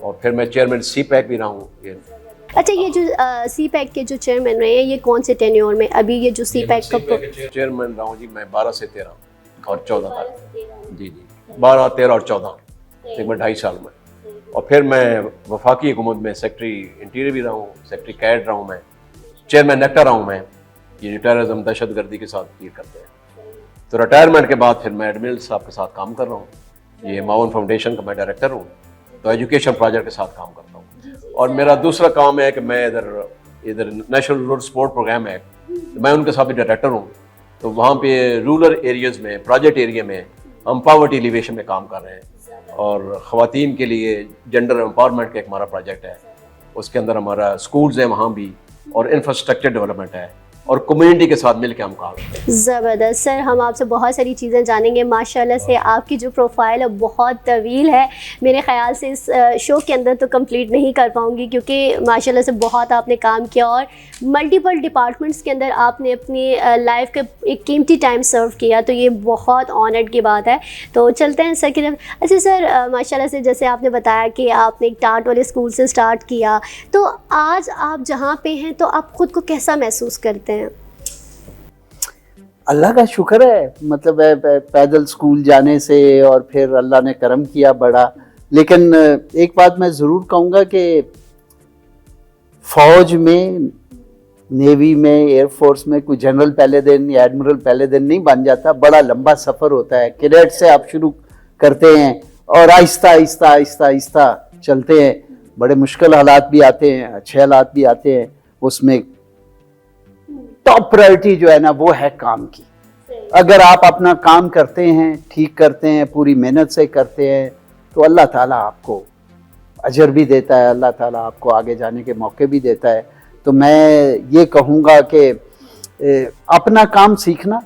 اور پھر میں چیئرمین سی پیک بھی رہا ہوں. اچھا یہ جو سی پیک کے جو چیئرمین رہے ہیں یہ کون سے ٹینیور میں؟ ابھی یہ جو سی پیک کا چیئرمین رہا ہوں جی میں 12 سے 13 اور 14 تک. جی 12 13 اور 14 تقریباً 2.5 سال میں. اور پھر میں وفاقی حکومت میں سیکٹری انٹیریئر بھی رہا ہوں, سیکٹری کیڈ رہا ہوں, میں چیئرمین نیکٹا رہا ہوں. میں یہ ٹیررزم دہشت گردی کے ساتھ ڈیل کرتے ہیں. تو ریٹائرمنٹ کے بعد پھر میں ایڈمرل صاحب کے ساتھ کام کر رہا ہوں. یہ معاون فاؤنڈیشن کا میں ڈائریکٹر ہوں, تو ایجوکیشن پروجیکٹ کے ساتھ کام کرتا ہوں. اور میرا دوسرا کام ہے کہ میں ادھر نیشنل رورل سپورٹ پروگرام ہے, میں ان کے ساتھ بھی ڈائریکٹر ہوں. تو وہاں پہ رورل ایریاز میں پروجیکٹ ایریا میں ہم پاورٹی ایلیویشن میں کام کر رہے ہیں. اور خواتین کے لیے جنڈر امپاورمنٹ کا ایک ہمارا پروجیکٹ ہے, اس کے اندر ہمارا اسکولز ہیں وہاں بھی, اور انفراسٹرکچر ڈیولپمنٹ ہے, اور کمیونٹی کے ساتھ مل کے ہم کام کرتے ہیں. زبردست سر, ہم آپ سے بہت ساری چیزیں جانیں گے. ماشاءاللہ سے آپ کی جو پروفائل ہے بہت طویل ہے, میرے خیال سے اس شو کے اندر تو کمپلیٹ نہیں کر پاؤں گی, کیونکہ ماشاءاللہ سے بہت آپ نے کام کیا اور ملٹیپل ڈپارٹمنٹس کے اندر آپ نے اپنی لائف کا ایک قیمتی ٹائم سرو کیا, تو یہ بہت آنرڈ کی بات ہے. تو چلتے ہیں سر کی طرف. اچھا سر, ماشاءاللہ سے جیسے آپ نے بتایا کہ آپ نے ایک ٹاٹ والے اسکول سے اسٹارٹ کیا, تو آج آپ جہاں پہ ہیں تو آپ خود کو کیسا محسوس کرتے ہیں؟ اللہ کا شکر ہے, مطلب پیدل اسکول جانے سے, اور پھر اللہ نے کرم کیا بڑا. لیکن ایک بات میں ضرور کہوں گا کہ فوج میں, نیوی میں, ایئر فورس میں کوئی جنرل پہلے دن یا ایڈمرل پہلے دن نہیں بن جاتا. بڑا لمبا سفر ہوتا ہے. کیڈٹ سے آپ شروع کرتے ہیں اور آہستہ آہستہ آہستہ آہستہ چلتے ہیں. بڑے مشکل حالات بھی آتے ہیں, اچھے حالات بھی آتے ہیں. اس میں ٹاپ پرائرٹی جو ہے نا وہ ہے کام کی. اگر آپ اپنا کام کرتے ہیں, ٹھیک کرتے ہیں, پوری محنت سے کرتے ہیں, تو اللہ تعالیٰ آپ کو اجر بھی دیتا ہے, اللہ تعالیٰ آپ کو آگے جانے کے موقع بھی دیتا ہے. تو میں یہ کہوں گا کہ اپنا کام سیکھنا,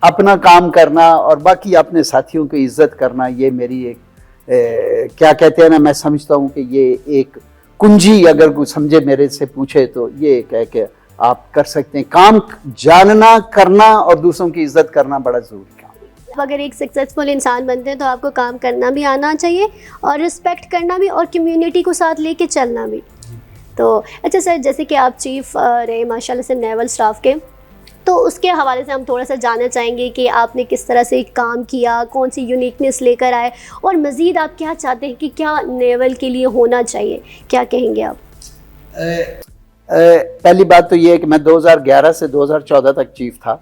اپنا کام کرنا, اور باقی اپنے ساتھیوں کی عزت کرنا, یہ میری ایک کیا کہتے ہیں نا, میں سمجھتا ہوں کہ یہ ایک کنجی اگر کوئی سمجھے میرے سے پوچھے تو یہ ایک ہے کہ آپ کر سکتے ہیں. کام جاننا, کرنا اور دوسروں کی عزت کرنا بڑا ضروری کام. اگر ایک سکسیزفل انسان بنتے ہیں تو آپ کو کام کرنا بھی آنا چاہیے, اور رسپیکٹ کرنا بھی, اور کمیونٹی کو ساتھ لے کے چلنا بھی. تو اچھا سر, جیسے کہ آپ چیف رہے ماشاءاللہ سے نیول اسٹاف کے, تو اس کے حوالے سے ہم تھوڑا سا جاننا چاہیں گے کہ آپ نے کس طرح سے کام کیا, کون سی یونیکنیس لے کر آئے, اور مزید آپ کیا چاہتے ہیں کہ کیا نیول کے لیے ہونا چاہیے, کیا کہیں گے آپ؟ پہلی بات تو یہ ہے کہ میں 2011 سے 2014 تک چیف تھا.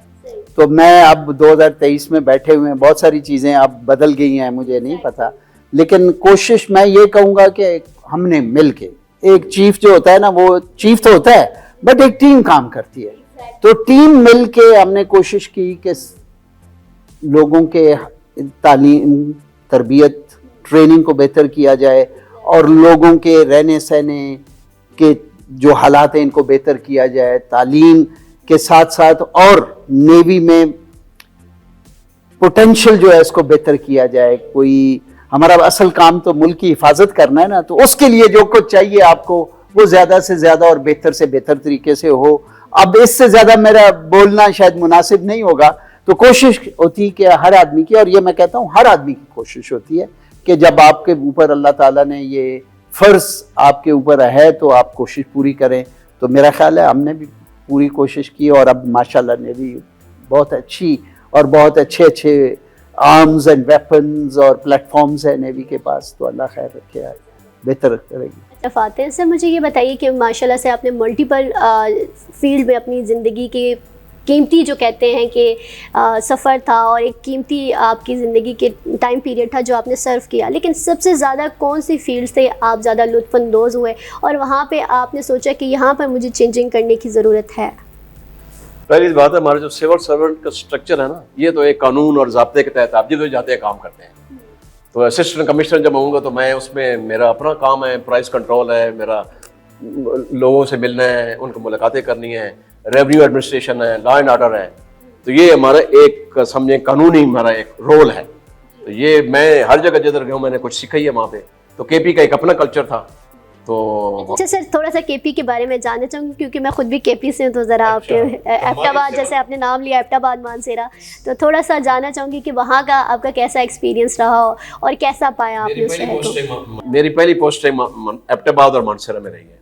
تو میں اب 2023 میں بیٹھے ہوئے ہیں, بہت ساری چیزیں اب بدل گئی ہیں, مجھے نہیں پتا. لیکن کوشش میں یہ کہوں گا کہ ہم نے مل کے, ایک چیف جو ہوتا ہے نا وہ چیف تو ہوتا ہے بٹ ایک ٹیم کام کرتی ہے. تو ٹیم مل کے ہم نے کوشش کی کہ لوگوں کے تعلیم, تربیت, ٹریننگ کو بہتر کیا جائے, اور لوگوں کے رہنے سہنے کے جو حالات ہیں ان کو بہتر کیا جائے. تعلیم کے ساتھ ساتھ اور نیوی میں پوٹینشل جو ہے اس کو بہتر کیا جائے. کوئی ہمارا اصل کام تو ملک کی حفاظت کرنا ہے نا, تو اس کے لیے جو کچھ چاہیے آپ کو وہ زیادہ سے زیادہ اور بہتر سے بہتر طریقے سے ہو. اب اس سے زیادہ میرا بولنا شاید مناسب نہیں ہوگا. تو کوشش ہوتی کہ ہر آدمی کی, اور یہ میں کہتا ہوں ہر آدمی کی کوشش ہوتی ہے کہ جب آپ کے اوپر اللہ تعالیٰ نے یہ فرض آپ کے اوپر ہے تو آپ کوشش پوری کریں. تو میرا خیال ہے ہم نے بھی پوری کوشش کی, اور اب ماشاءاللہ نے بھی بہت اچھی اور بہت اچھے آرمز اینڈ ویپنز اور پلیٹ فارمز ہیں نیوی کے پاس. تو اللہ خیر رکھے, بہتر کرے گی. فاتح سر, مجھے یہ بتائیے کہ ماشاءاللہ سے آپ نے ملٹیپل فیلڈ میں اپنی زندگی کے قیمتی جو کہتے ہیں کہ سفر تھا, اور ایک قیمتی آپ کی زندگی کے ٹائم پیریڈ تھا جو آپ نے سرو کیا, لیکن سب سے زیادہ کون سی فیلڈ سے آپ زیادہ لطف اندوز ہوئے, اور وہاں پہ آپ نے سوچا کہ یہاں پر مجھے چینجنگ کرنے کی ضرورت ہے؟ پہلی بات ہے, ہمارا جو سول سرونٹ کا اسٹرکچر ہے نا, یہ تو ایک قانون اور ضابطے کے تحت آپ جدھر جاتے ہیں کام کرتے ہیں. تو اسسٹنٹ کمشنر جب ہوں گا تو میں اس میں میرا اپنا کام ہے, پرائز کنٹرول ہے میرا, لوگوں سے ملنا ہے, ان کو ملاقاتیں کرنی ہیں, ریونیو ایڈمنسٹریشن ہے, لا اینڈ آرڈر ہے. تو یہ ہمارا ایک سمجھیں قانونی ہمارا ایک رول ہے. تو یہ میں ہر جگہ جدھر گیا ہوں میں نے کچھ سیکھا ہی ہے وہاں پہ. تو کے پی کا ایک اپنا کلچر تھا, تو اچھا سر، تھوڑا سا کے پی کے بارے میں جاننا چاہوں گی کیونکہ میں خود بھی کے پی سے ہوں، تو ذرا آپ کے ایبٹ آباد، جیسے آپ نے نام لیا ایبٹ آباد مانسیرا، تو تھوڑا سا جاننا چاہوں گی کہ وہاں کا آپ کا کیسا ایکسپیرینس رہا ہو اور کیسا پایا آپ نے اس شہر کو؟ میری پہلی پوسٹنگ ایبٹ آباد اور مانسیرا میں رہی ہے.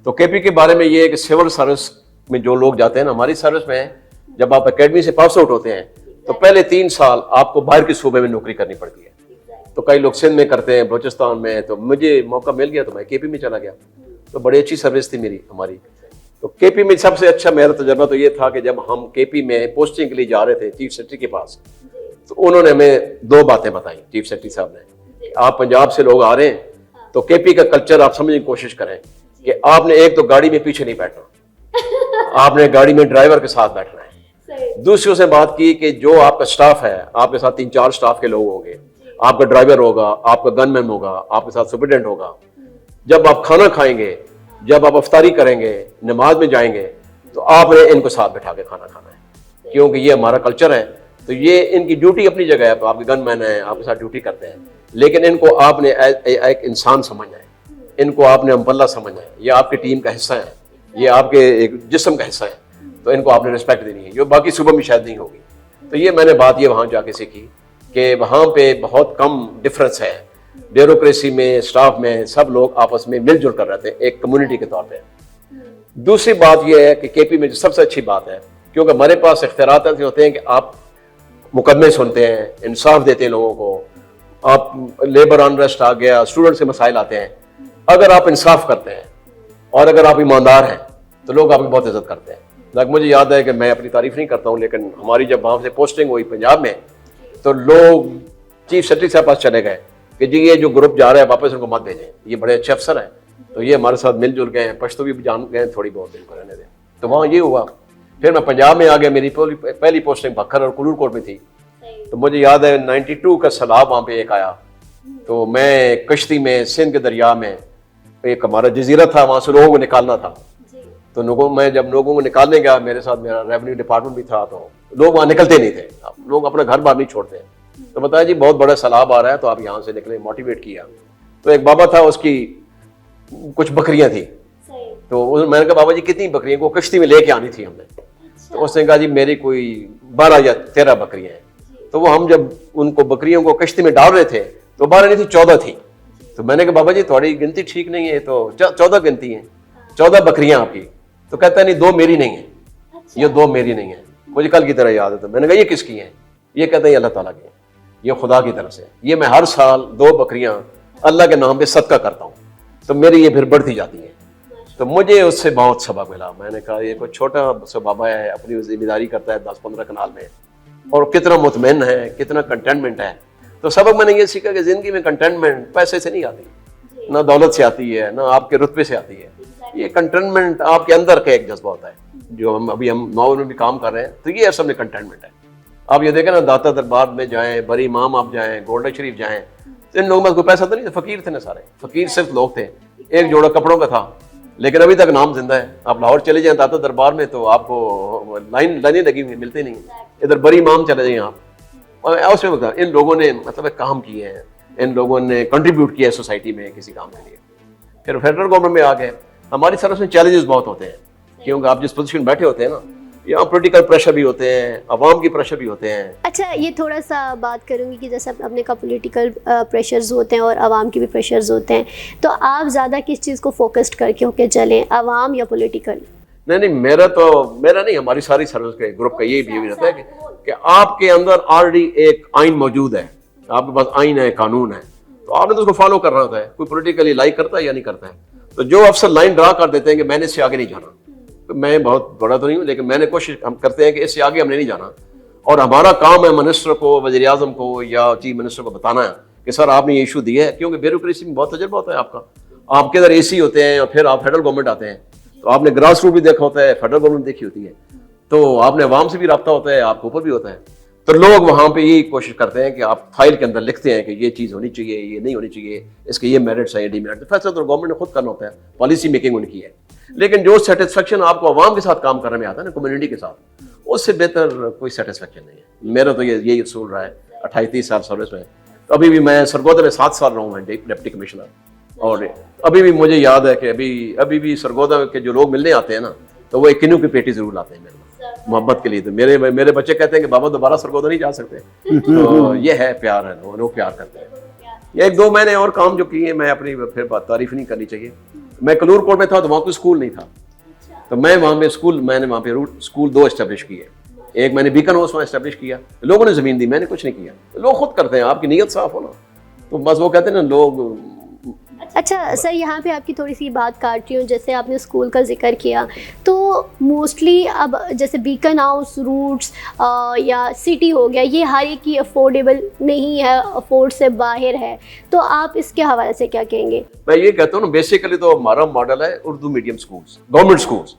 تو کے پی کے بارے میں یہ ہے کہ سول سروس میں جو لوگ جاتے ہیں نا، ہماری سروس میں جب آپ اکیڈمی سے پاس آؤٹ ہوتے ہیں تو پہلے 3 سال آپ کو باہر کے صوبے میں نوکری کرنی پڑتی ہے. تو کئی لوگ سندھ میں کرتے ہیں، بلوچستان میں، تو مجھے موقع مل گیا تو میں کے پی میں چلا گیا. تو بڑی اچھی سروس تھی ہماری. تو کے پی میں سب سے اچھا میرا تجربہ تو یہ تھا کہ جب ہم کے پی میں پوسٹنگ کے لیے جا رہے تھے چیف سیکرٹری کے پاس، تو انہوں نے ہمیں 2 باتیں بتائیں. چیف سیکرٹری صاحب نے، آپ پنجاب سے لوگ آ رہے ہیں تو کے پی کا کلچر آپ سمجھنے کی کوشش کریں کہ آپ نے ایک تو گاڑی میں پیچھے نہیں بیٹھنا، آپ نے گاڑی میں ڈرائیور کے ساتھ بیٹھنا ہے. دوسری سے بات کی کہ جو آپ کا سٹاف ہے، آپ کے ساتھ 3-4 سٹاف کے لوگ ہوں گے، آپ کا ڈرائیور ہوگا، آپ کا گن مین ہوگا، آپ کے ساتھ سپرڈنٹ ہوگا. جب آپ کھانا کھائیں گے، جب آپ افطاری کریں گے، نماز میں جائیں گے، تو آپ نے ان کو ساتھ بٹھا کے کھانا کھانا ہے، کیونکہ یہ ہمارا کلچر ہے. تو یہ ان کی ڈیوٹی اپنی جگہ ہے، آپ کے گن مین ہیں، آپ کے ساتھ ڈیوٹی کرتے ہیں، لیکن ان کو آپ نے ایک انسان سمجھنا ہے، ان کو آپ نے امبلہ سمجھنا ہے، یہ آپ کی ٹیم کا حصہ ہے، یہ آپ کے ایک جسم کا حصہ ہے. تو ان کو آپ نے رسپیکٹ دینی ہے، جو باقی صوبوں میں شاید نہیں ہوگی. تو یہ میں نے بات یہ وہاں جا کے سیکھی کہ وہاں پہ بہت کم ڈفرنس ہے بیوروکریسی میں، سٹاف میں، سب لوگ آپس میں مل جل کر رہتے ہیں ایک کمیونٹی کے طور پہ. دوسری بات یہ ہے کہ کے پی میں جو سب سے اچھی بات ہے، کیونکہ ہمارے پاس اختیارات ایسے ہوتے ہیں کہ آپ مقدمے سنتے ہیں، انصاف دیتے ہیں لوگوں کو. آپ لیبر انریسٹ آ گیا، اسٹوڈنٹ سے مسائل آتے ہیں، اگر آپ انصاف کرتے ہیں اور اگر آپ ایماندار ہیں تو لوگ آپ کی بہت عزت کرتے ہیں. مجھے یاد ہے کہ میں اپنی تعریف نہیں کرتا ہوں، لیکن ہماری جب وہاں سے پوسٹنگ ہوئی پنجاب میں تو لوگ چیف سیکرٹری صاحب پاس چلے گئے کہ جی یہ جو گروپ جا رہا ہے واپس ان کو مت بھیجیں، یہ بڑے اچھے افسر ہیں. تو یہ ہمارے ساتھ مل جل گئے ہیں، پشتو بھی جان گئے ہیں تھوڑی بہت، ان کو رہنے دیں. تو وہاں یہ ہوا. پھر میں پنجاب میں آ گیا، میری پہلی پوسٹنگ بکھر اور کلور کوٹ میں تھی. تو مجھے یاد ہے 92 کا سیلاب وہاں پہ ایک آیا، تو میں کشتی میں سندھ کے دریا میں، ایک ہمارا جزیرہ تھا، وہاں سے لوگوں کو نکالنا تھا. تو میں جب لوگوں کو نکالنے گیا، میرے ساتھ میرا ریونیو ڈپارٹمنٹ بھی تھا، تو لوگ وہاں نکلتے نہیں تھے، لوگ اپنا گھر باہر نہیں چھوڑتے. تو بتایا جی بہت بڑا سیلاب آ رہا ہے تو آپ یہاں سے نکلیں، موٹیویٹ کیا. تو ایک بابا تھا، اس کی کچھ بکریاں تھیں، تو میں نے کہا بابا جی کتنی بکریاں کو کشتی میں لے کے آنی تھی ہم نے. تو اس نے کہا جی میری کوئی 12 یا 13 بکریاں ہیں. تو وہ ہم جب ان کو بکریوں کو کشتی میں ڈال رہے تھے تو 12 نہیں تھی، 14 تھی. تو میں نے کہا بابا جی تھوڑی گنتی ٹھیک نہیں ہے، تو 14 گنتی ہیں، 14 بکریاں آپ کی. تو کہتا ہے نہیں 2 میری نہیں ہیں، یہ 2 میری نہیں ہیں. مجھے کل کی طرح یاد ہے. تو میں نے کہا یہ کس کی ہیں؟ یہ کہتے ہیں یہ اللہ تعالیٰ کی ہیں، یہ خدا کی طرف سے. یہ میں ہر سال 2 بکریاں اللہ کے نام پہ صدقہ کرتا ہوں، تو میری یہ پھر بڑھتی جاتی ہیں. تو مجھے اس سے بہت سبق ملا. میں نے کہا یہ کوئی چھوٹا سا بابا ہے، اپنی ذمہ داری کرتا ہے 10-15 کنال میں، اور کتنا مطمئن ہے، کتنا کنٹینٹمنٹ ہے. تو سبق میں نے یہ سیکھا کہ زندگی میں کنٹینٹمنٹ پیسے سے نہیں آتی، نہ دولت سے آتی ہے، نہ آپ کے رتبے سے آتی ہے. یہ کنٹینٹمنٹ آپ کے اندر کا ایک جذبہ ہوتا ہے. جو ہم ناول میں بھی کام کر رہے ہیں تو یہ اصل میں کنٹینٹمنٹ ہے. آپ یہ دیکھیں نا، داتا دربار میں جائیں، بری امام آپ جائیں، گولڈن شریف جائیں، تو ان لوگوں میں کوئی پیسہ تو نہیں تھا، فقیر تھے نا سارے. فقیر صرف لوگ تھے، ایک جوڑا کپڑوں کا تھا، لیکن ابھی تک نام زندہ ہے. آپ لاہور چلے جائیں داتا دربار میں تو آپ کو لائنیں لگی ہوئی ملتے نہیں. ادھر بری امام چلے جائیں آپ، اور اس میں ان لوگوں نے مطلب کام کیے ہیں، ان لوگوں نے کنٹریبیوٹ کیا ہے سوسائٹی میں کسی کام کے لیے. پھر فیڈرل گورنمنٹ میں آ گئے. ہماری سروس میں چیلنجز بہت ہوتے ہیں، کیونکہ آپ جس پوزیشن بیٹھے ہوتے ہیں نا، یہاں پولیٹیکل پریشر بھی ہوتے ہیں، عوام کی پریشر بھی ہوتے ہیں. اچھا یہ تھوڑا سا بات کروں گی کہ جیسے آپ نے کہا پولیٹیکل پریشرز ہوتے ہیں اور عوام کی بھی پریشرز ہوتے ہیں، تو آپ زیادہ کس چیز کو فوکسڈ کر کے ہو کے چلیں، عوام یا پولیٹیکل؟ نہیں میرا نہیں، ہماری ساری سروس کے گروپ کا یہی بیہیویئر رہتا ہے کہ آپ کے اندر آلریڈی ایک آئین موجود ہے، آپ کے پاس آئین ہے، قانون ہے، تو آپ نے تو اس کو فالو کرنا ہوتا ہے. کوئی پولیٹیکلی لائک کرتا ہے یا نہیں کرتا ہے. تو جو افسر لائن ڈرا کر دیتے ہیں کہ میں نے اس سے آگے نہیں جانا، میں بہت بڑا تو نہیں ہوں لیکن میں نے کوشش ہم کرتے ہیں کہ اس سے آگے ہم نے نہیں جانا. اور ہمارا کام ہے منسٹر کو، وزیر اعظم کو یا چیف منسٹر کو بتانا ہے کہ سر آپ نے یہ ایشو دیا ہے، کیونکہ بیوروکریسی میں بہت تجربہ ہوتا ہے آپ کا. آپ کے ادھر اے سی ہوتے ہیں اور پھر آپ فیڈرل گورنمنٹ آتے ہیں، تو آپ نے گراس روٹ بھی دیکھا ہوتا ہے، فیڈرل گورنمنٹ دیکھی ہوتی ہے، تو آپ نے عوام سے بھی رابطہ ہوتا ہے، آپ کے اوپر بھی ہوتا ہے. تو لوگ وہاں پہ یہی کوشش کرتے ہیں کہ آپ فائل کے اندر لکھتے ہیں کہ یہ چیز ہونی چاہیے، یہ نہیں ہونی چاہیے، اس کے یہ میرٹس ہیں، یہ ڈی میرٹس. فیصلہ تو گورنمنٹ نے خود کرنا ہوتا ہے، پالیسی میکنگ ان کی ہے. لیکن جو سیٹسفیکشن آپ کو عوام کے ساتھ کام کرنے میں آتا ہے نا، کمیونٹی کے ساتھ، اس سے بہتر کوئی سیٹسفیکشن نہیں ہے. میرا تو یہی اصول رہا ہے 28-30 سال سروس میں. تو ابھی بھی میں سرگودا میں 7 سال رہا ہوں، میں ڈپٹی کمشنر. اور ابھی بھی مجھے یاد ہے کہ ابھی بھی سرگودا کے جو لوگ ملنے آتے ہیں نا تو وہ ایک کنو کی پیٹی ضرور لاتے ہیں میرے پاس محبت کے لیے. تو میرے بچے کہتے ہیں کہ بابا دوبارہ سرگودا نہیں جا سکتے. تو یہ ہے پیار ہے, لوگ پیار کرتے ہیں. ایک دو میں نے اور کام جو کیے میں اپنی پھر تعریف نہیں کرنی چاہیے. میں کلور کوٹ میں تھا تو وہاں کوئی اسکول نہیں تھا, تو میں وہاں پہ اسکول 2 اسٹیبلش کیے. ایک میں نے بیکن ہاؤس وہاں اسٹیبلش کیا, لوگوں نے زمین دی, میں نے کچھ نہیں کیا. لوگ خود کرتے ہیں, آپ کی نیت صاف ہو نا, تو بس وہ کہتے ہیں نا لوگ. اچھا سر, یہاں پہ آپ کی تھوڑی سی بات کاٹ رہی ہوں. جیسے آپ نے اسکول کا ذکر کیا, تو موسٹلی اب جیسے بیکن ہاؤس, روٹس یا سٹی ہو گیا, یہ ہر ایک کی افورڈیبل نہیں ہے, افورڈ سے باہر ہے. تو آپ اس کے حوالے سے کیا کہیں گے؟ میں یہ کہتا ہوں نا, بیسیکلی تو ہمارا ماڈل ہے Urdu medium schools, government schools.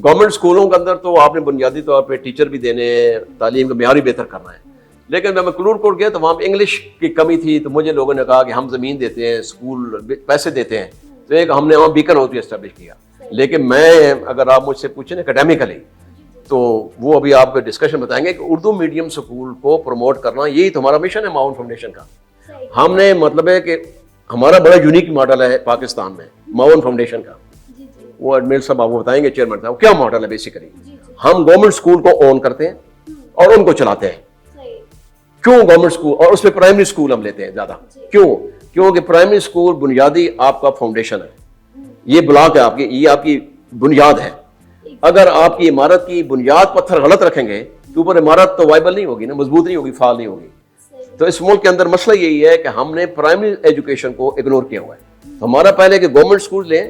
Government سکولوں کے اندر تو آپ نے بنیادی طور پہ ٹیچر بھی دینے ہیں, تعلیم کا معیار بھی بہتر کرنا ہے. لیکن جب میں کلور کوٹ گیا تو وہاں پہ انگلش کی کمی تھی, تو مجھے لوگوں نے کہا کہ ہم زمین دیتے ہیں, اسکول پیسے دیتے ہیں, تو ایک ہم نے وہاں بیکن ہاؤس بھی اسٹیبلش کیا. لیکن میں اگر آپ مجھ سے پوچھیں اکیڈیمکلی تو وہ ابھی آپ کو ڈسکشن بتائیں گے کہ اردو میڈیم سکول کو پروموٹ کرنا یہی تو ہمارا مشن ہے معاون فاؤنڈیشن کا. ہم نے مطلب ہے کہ ہمارا بڑا یونیک ماڈل ہے پاکستان میں معاون فاؤنڈیشن کا. وہ ایڈمیر صاحب آپ کو بتائیں گے, چیئرمین صاحب, کیا ماڈل ہے. بیسیکلی ہم گورنمنٹ اسکول کو اون کرتے ہیں اور ان کو چلاتے ہیں. کیوں گورنمنٹ اسکول؟ اور اس میں پرائمری اسکول ہم لیتے ہیں زیادہ. کیونکہ پرائمری اسکول بنیادی آپ کا فاؤنڈیشن ہے, یہ بلاک ہے آپ کی, یہ آپ کی بنیاد ہے. اگر آپ کی عمارت کی بنیاد پتھر غلط رکھیں گے تو اوپر عمارت تو وائبل نہیں ہوگی نا, مضبوط نہیں ہوگی, فعال نہیں ہوگی. تو اس ملک کے اندر مسئلہ یہی ہے کہ ہم نے پرائمری ایجوکیشن کو اگنور کیا ہوا ہے. تو ہمارا پہلے کہ گورنمنٹ اسکول لیں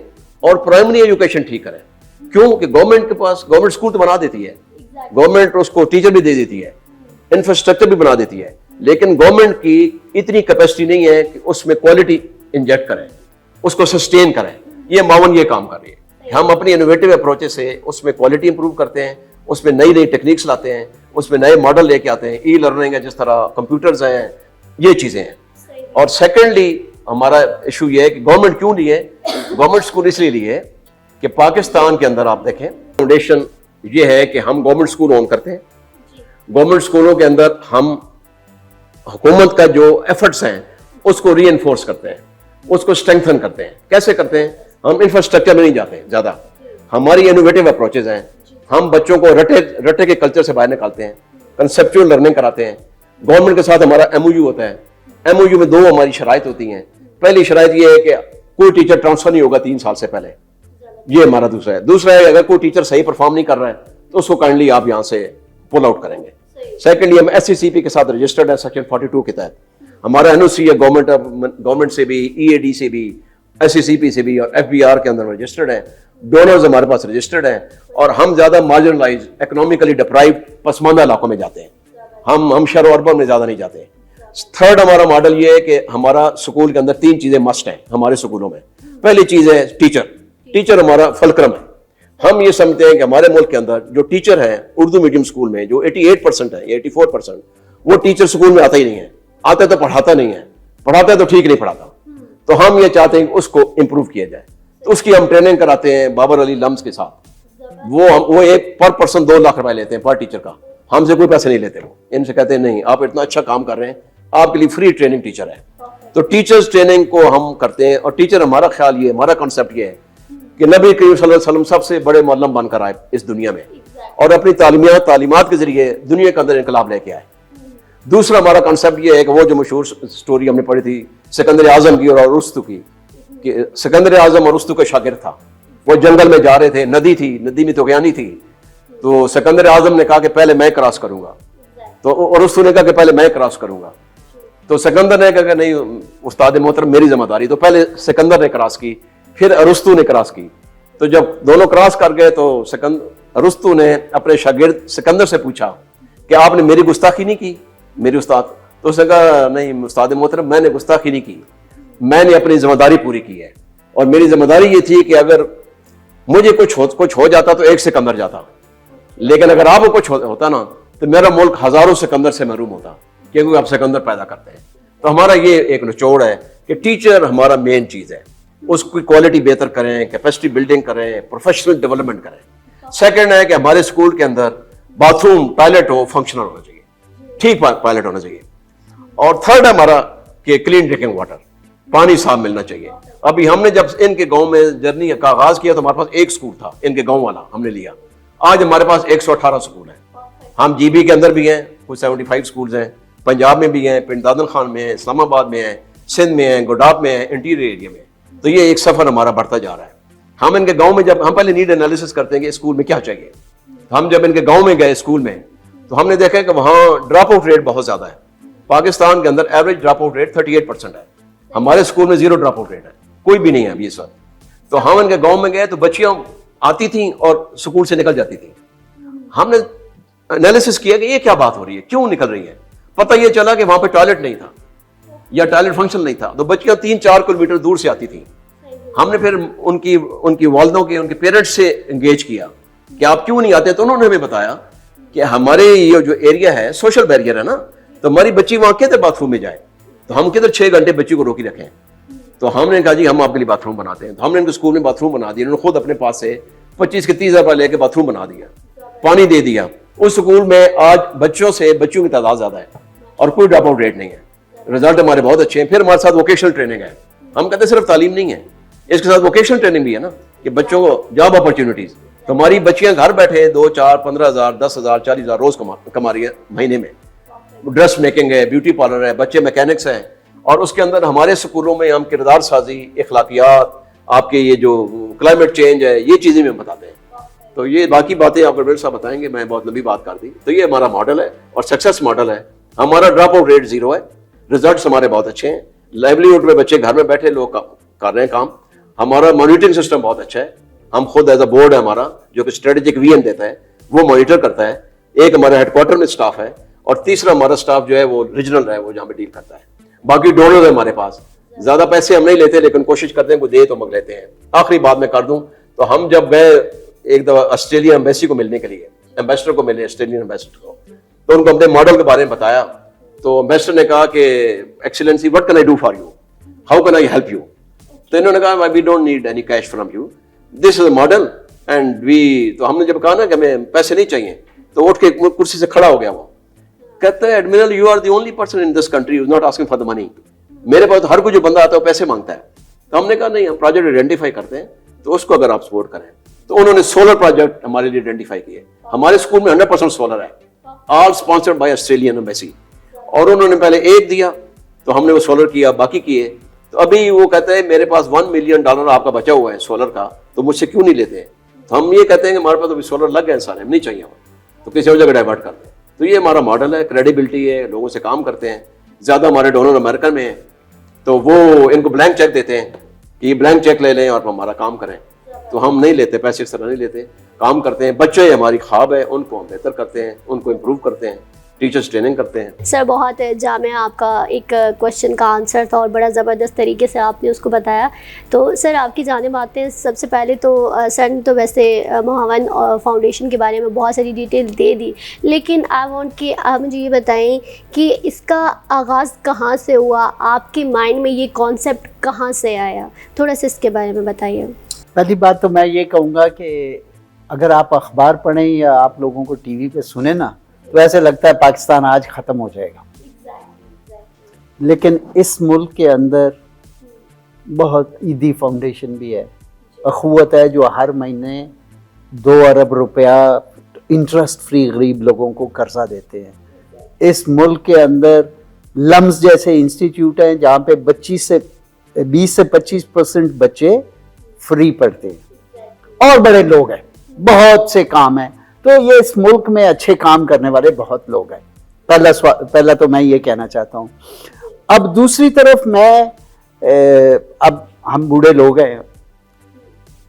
اور پرائمری ایجوکیشن ٹھیک کریں. کیوں کہ گورنمنٹ کے پاس گورنمنٹ اسکول تو بنا دیتی ہے, گورنمنٹ اس کو ٹیچر بھی دے دیتی ہے, انفراسٹرکچر بھی بنا دیتی ہے, لیکن گورنمنٹ کی اتنی کیپیسٹی نہیں ہے کہ اس میں کوالٹی انجیکٹ کریں, اس کو سسٹین کریں. یہ معاون یہ کام کر رہی ہے. ہم اپنی انوویٹو اپروچ سے اس میں کوالٹی امپروو کرتے ہیں, اس میں نئی ٹیکنیکس لاتے ہیں, اس میں نئے ماڈل لے کے آتے ہیں. ای لرننگ ہے, جس طرح کمپیوٹرز ہیں, یہ چیزیں ہیں. اور سیکنڈلی ہمارا ایشو یہ ہے کہ گورنمنٹ کیوں لیے, گورنمنٹ اسکول اس لیے لیے کہ پاکستان کے اندر آپ دیکھیں فاؤنڈیشن یہ ہے کہ ہم گورنمنٹ اسکول اون کرتے ہیں. گورنمنٹ اسکولوں کے اندر ہم حکومت کا جو ایفرٹس ہیں اس کو ری انفورس کرتے ہیں, اس کو اسٹرینگتھن کرتے ہیں. کیسے کرتے ہیں؟ ہم انفراسٹرکچر میں نہیں جاتے زیادہ, ہماری انوویٹو اپروچز ہیں. ہم بچوں کو رٹے کے کلچر سے باہر نکالتے ہیں, کنسیپچول لرننگ کراتے ہیں. گورنمنٹ کے ساتھ ہمارا ایم او یو ہوتا ہے. ایم او یو میں 2 ہماری شرائط ہوتی ہیں. پہلی شرائط یہ ہے کہ کوئی ٹیچر ٹرانسفر نہیں ہوگا 3 سال سے پہلے, یہ ہمارا دوسرا ہے اگر کوئی ٹیچر صحیح پرفارم نہیں کر رہا ہے تو اس کو کائنڈلی آپ یہاں سے پل آؤٹ کریں گے. سیکنڈلی ہم ایس سی سی پی کے ساتھ رجسٹرڈ ہے سیکشن 42 کے تحت. ہمارا این او سی ہے گورنمنٹ سے بھی, ای اے ڈی سے بھی, ایس سی سی پی سے بھی, اور ایف بی آر کے اندر رجسٹرڈ ہے. ڈونرز ہمارے پاس رجسٹرڈ ہیں. اور ہم زیادہ مارجنلائز, اکنامکلی ڈپرائیوڈ, پسماندہ علاقوں میں جاتے ہیں. ہم شہر و اربن میں زیادہ نہیں جاتے. تھرڈ ہمارا ماڈل یہ ہے کہ ہمارا سکول کے اندر 3 چیزیں مسٹ ہیں ہمارے سکولوں میں. پہلی چیز ہے ٹیچر ہمارا فلکرم ہے. ہم یہ سمجھتے ہیں کہ ہمارے ملک کے اندر جو ٹیچر ہیں اردو میڈیم سکول میں جو 88% ہے یا 84%, وہ ٹیچر سکول میں آتا ہی نہیں ہے. آتا ہے تو پڑھاتا نہیں ہے, پڑھاتا ہے تو ٹھیک نہیں پڑھاتا. تو ہم یہ چاہتے ہیں کہ اس کو امپروو کیا جائے. تو اس کی ہم ٹریننگ کراتے ہیں بابر علی لمز کے ساتھ. وہ ایک پر پرسن 2 لاکھ روپے لیتے ہیں پر ٹیچر کا. ہم سے کوئی پیسے نہیں لیتے. وہ ان سے کہتے ہیں نہیں, آپ اتنا اچھا کام کر رہے ہیں, آپ کے لیے فری ٹریننگ ٹیچر ہے. تو ٹیچرز ٹریننگ کو ہم کرتے ہیں. اور ٹیچر ہمارا خیال یہ, ہمارا کنسیپٹ یہ ہے کہ نبی کریم صلی اللہ علیہ وسلم سب سے بڑے معلم بن کر آئے اس دنیا میں, اور اپنی تعلیمات کے ذریعے دنیا کے اندر انقلاب لے کے آئے. دوسرا ہمارا کنسیپٹ یہ ہے کہ وہ جو مشہور سٹوری ہم نے پڑھی تھی سکندر اعظم کی اور ارسطو کی, کہ سکندر اعظم ارسطو کا شاگرد تھا. وہ جنگل میں جا رہے تھے, ندی تھی, ندی میں طغیانی تھی. تو سکندر اعظم نے کہا کہ پہلے میں کراس کروں گا, تو ارسطو نے کہا کہ پہلے میں کراس کروں گا. تو سکندر نے کہا کہ نہیں استاد محترم میری ذمہ داری. تو پہلے سکندر نے کراس کی, پھر ارسطو نے کراس کی. تو جب دونوں کراس کر گئے تو ارسطو نے اپنے شاگرد سکندر سے پوچھا کہ آپ نے میری گستاخی نہیں کی میری استاد؟ تو اس نے کہا نہیں استاد محترم میں نے گستاخی نہیں کی, میں نے اپنی ذمہ داری پوری کی ہے. اور میری ذمہ داری یہ تھی کہ اگر مجھے کچھ ہو جاتا تو 1 سکندر جاتا, لیکن اگر آپ کو کچھ ہوتا نا تو میرا ملک ہزاروں سکندر سے محروم ہوتا, کیونکہ آپ سکندر پیدا کرتے ہیں. تو ہمارا یہ ایک نچوڑ ہے کہ ٹیچر ہمارا مین چیز ہے, اس کی کوالٹی بہتر کریں, کیپیسٹی بلڈنگ کریں, پروفیشنل ڈیولپمنٹ کریں. سیکنڈ ہے کہ ہمارے اسکول کے اندر باتھ روم ٹوائلٹ ہو, فنکشنل ہونا چاہیے, ٹھیک ٹوائلٹ ہونا چاہیے. اور تھرڈ ہے ہمارا کہ کلین ڈرنکنگ واٹر. پانی صاف ملنا چاہیے. ابھی ہم نے جب ان کے گاؤں میں جرنی کا آغاز کیا تو ہمارے پاس ایک اسکول تھا, ان کے گاؤں والا ہم نے لیا. آج ہمارے پاس 118 اسکول ہیں. ہم جی بی کے اندر بھی ہیں, کچھ 75 اسکولز ہیں, پنجاب میں بھی ہیں, پنڈ دادن خان میں ہیں, اسلام آباد میں ہیں, سندھ میں ہیں, گوڈاب میں ہیں, انٹیریئر ایریا میں. تو یہ ایک سفر ہمارا بڑھتا جا رہا ہے. ہم ان کے گاؤں میں جب ہم پہلے نیڈ انالیسس کرتے ہیں کہ اسکول میں کیا چاہیے. ہم جب ان کے گاؤں میں گئے اسکول میں تو ہم نے دیکھا کہ وہاں ڈراپ آؤٹ ریٹ بہت زیادہ ہے. پاکستان کے اندر ایوریج ڈراپ آؤٹ ریٹ 38% ہے. ہمارے اسکول میں 0 ڈراپ آؤٹ ریٹ ہے, کوئی بھی نہیں ہے ابھی اس وقت. تو ہم ان کے گاؤں میں گئے تو بچیاں آتی تھیں اور اسکول سے نکل جاتی تھیں. ہم نے انالیسس کیا کہ یہ کیا بات ہو رہی ہے, کیوں نکل رہی ہے. پتہ یہ چلا کہ وہاں پہ ٹوائلٹ نہیں تھا یا ٹوائلٹ فنکشن نہیں تھا, تو بچیاں 3-4 کلومیٹر دور سے آتی تھیں. ہم نے پھر ان کی والدوں کے, ان کے پیرنٹس سے انگیج کیا کہ آپ کیوں نہیں آتے. تو انہوں نے ہمیں بتایا کہ ہمارے یہ جو ایریا ہے سوشل بیریئر ہے نا, تو ہماری بچی وہاں کدھر باتھ روم میں جائے, تو ہم کدھر 6 گھنٹے بچی کو روکی رکھیں. تو ہم نے کہا جی ہم آپ کے لیے باتھ روم بناتے ہیں. تو ہم نے ان کے اسکول میں باتھ روم بنا دیا. انہوں نے خود اپنے پاس سے 25 کے 30 ہزار لے کے باتھ روم بنا دیا, پانی دے دیا. اس اسکول میں آج بچوں کی تعداد زیادہ ہے اور کوئی ڈراپ آؤٹ ریٹ نہیں ہے. رزلٹ ہمارے بہت اچھے ہیں. پھر ہمارے ساتھ ووکیشنل ٹریننگ ہے. ہم کہتے ہیں صرف تعلیم نہیں ہے, اس کے ساتھ ووکیشنل ٹریننگ بھی ہے نا, کہ بچوں کو جاب اپرچونیٹیز. تو ہماری بچیاں گھر بیٹھے 2, 4, 15 ہزار, 10 ہزار, 40 ہزار روز کما رہی ہے مہینے میں. ڈریس میکنگ ہے, بیوٹی پارلر ہے, بچے میکینکس ہیں. اور اس کے اندر ہمارے اسکولوں میں ہم کردار سازی, اخلاقیات, آپ کے یہ جو کلائمیٹ چینج ہے, یہ چیزیں بھی ہم بتاتے ہیں. تو یہ باقی باتیں آپ کو صاحب بتائیں گے, میں بہت لمبی بات کر دی. تو یہ ہمارا ماڈل ہے اور سکسیس ماڈل ہے. ہمارا ڈراپ آؤٹ ریٹ 0 ہے. ریزلٹس ہمارے بہت اچھے ہیں. لائیولیہڈ میں بچے گھر میں بیٹھے لوگ کر رہے ہیں کام. ہمارا مانیٹرنگ سسٹم بہت اچھا ہے. ہم خود ایز اے بورڈ ہے ہمارا جو کہ اسٹریٹجک ویژن دیتا ہے, وہ مانیٹر کرتا ہے. ایک ہمارا ہیڈ کوارٹر میں اسٹاف ہے اور تیسرا ہمارا اسٹاف جو ہے وہ ریجنل ہے, وہ جہاں پہ ڈیل کرتا ہے. باقی ڈونر ہے ہمارے پاس. زیادہ پیسے ہم نہیں لیتے لیکن کوشش کرتے ہیں کوئی دے تو مگ لیتے ہیں. آخری بات میں کر دوں تو ہم جب گئے ایک دفعہ آسٹریلیا ایمبیسی کو ملنے کے لیے, ایمبیسڈر کو ملے, آسٹریلین ایمبیسڈر کو, تو ان کو اپنے ماڈل کے بارے میں بتایا. تو ایمبیسڈر نے کہا کہ excellency what can I do for you, how can I help you. تو انہوں نے کہا we don't need any cash from you, this is a model and we. تو ہم نے جب کہا نا کہ ہمیں پیسے نہیں چاہیے, تو اٹھ کے کرسی سے کھڑا ہو گیا. وہ کہتا ہے admiral you are the only person in this country not asking for the money. میرے پاس ہر کوئی جو بندہ آتا ہے وہ پیسے مانگتا ہے. تو ہم نے کہا نہیں, ہم پروجیکٹ آئیڈینٹیفائی کرتے ہیں تو اس کو اگر آپ سپورٹ کریں. تو انہوں نے سولر پروجیکٹ ہمارے لیے آئیڈینٹیفائی کیے. ہمارے اسکول میں 100% سولر ہے, آل اسپانسرڈ بائی آسٹریلین ایمبیسی. اور انہوں نے پہلے 1 دیا تو ہم نے وہ سولر کیا, باقی کیے. تو ابھی وہ کہتا ہے میرے پاس $1 ملین آپ کا بچا ہوا ہے سولر کا, تو مجھ سے کیوں نہیں لیتے. تو ہم یہ کہتے ہیں کہ ہمارے پاس ابھی سولر لگ گئے سارے, ہم نہیں چاہیے ہمیں, تو کسی اور جگہ ڈائیورٹ کرتے ہیں. تو یہ ہمارا ماڈل ہے, کریڈیبلٹی ہے, لوگوں سے کام کرتے ہیں. زیادہ ہمارے ڈونر امریکہ میں ہیں تو وہ ان کو بلینک چیک دیتے ہیں کہ یہ بلینک چیک لے لیں اور ہمارا کام کریں. تو ہم نہیں لیتے پیسے, اس طرح نہیں لیتے, کام کرتے ہیں. بچے ہماری خواب ہے, ان کو ہم بہتر کرتے ہیں, ان کو امپروو کرتے ہیں, ٹیچرز ٹریننگ کرتے ہیں. سر بہت جامع آپ کا ایک کوشچن کا آنسر تھا اور بڑا زبردست طریقے سے آپ نے اس کو بتایا. تو سر آپ کی جانب آتے ہیں. سب سے پہلے تو سر نے تو ویسے معاون فاؤنڈیشن کے بارے میں بہت ساری ڈیٹیل دے دی, لیکن آئی وانٹ کہ آپ مجھے یہ بتائیں کہ اس کا آغاز کہاں سے ہوا, آپ کے مائنڈ میں یہ کانسیپٹ کہاں سے آیا, تھوڑا سا اس کے بارے میں بتائیے. پہلی بات تو میں یہ کہوں گا کہ اگر آپ اخبار پڑھیں یا آپ لوگوں کو ٹی وی پہ سنیں نا, تو ایسے لگتا ہے پاکستان آج ختم ہو جائے گا. لیکن اس ملک کے اندر بہت عیدی فاؤنڈیشن بھی ہے, اخوت ہے, جو ہر مہینے 2 ارب روپیہ انٹرسٹ فری غریب لوگوں کو قرضہ دیتے ہیں. اس ملک کے اندر لمز جیسے انسٹیٹیوٹ ہیں جہاں پہ 20 سے 25% بچے فری پڑھتے ہیں, اور بڑے لوگ ہیں, بہت سے کام ہیں. تو یہ اس ملک میں اچھے کام کرنے والے بہت لوگ ہیں. پہلا تو میں یہ کہنا چاہتا ہوں. اب دوسری طرف میں اب ہم بوڑھے لوگ ہیں,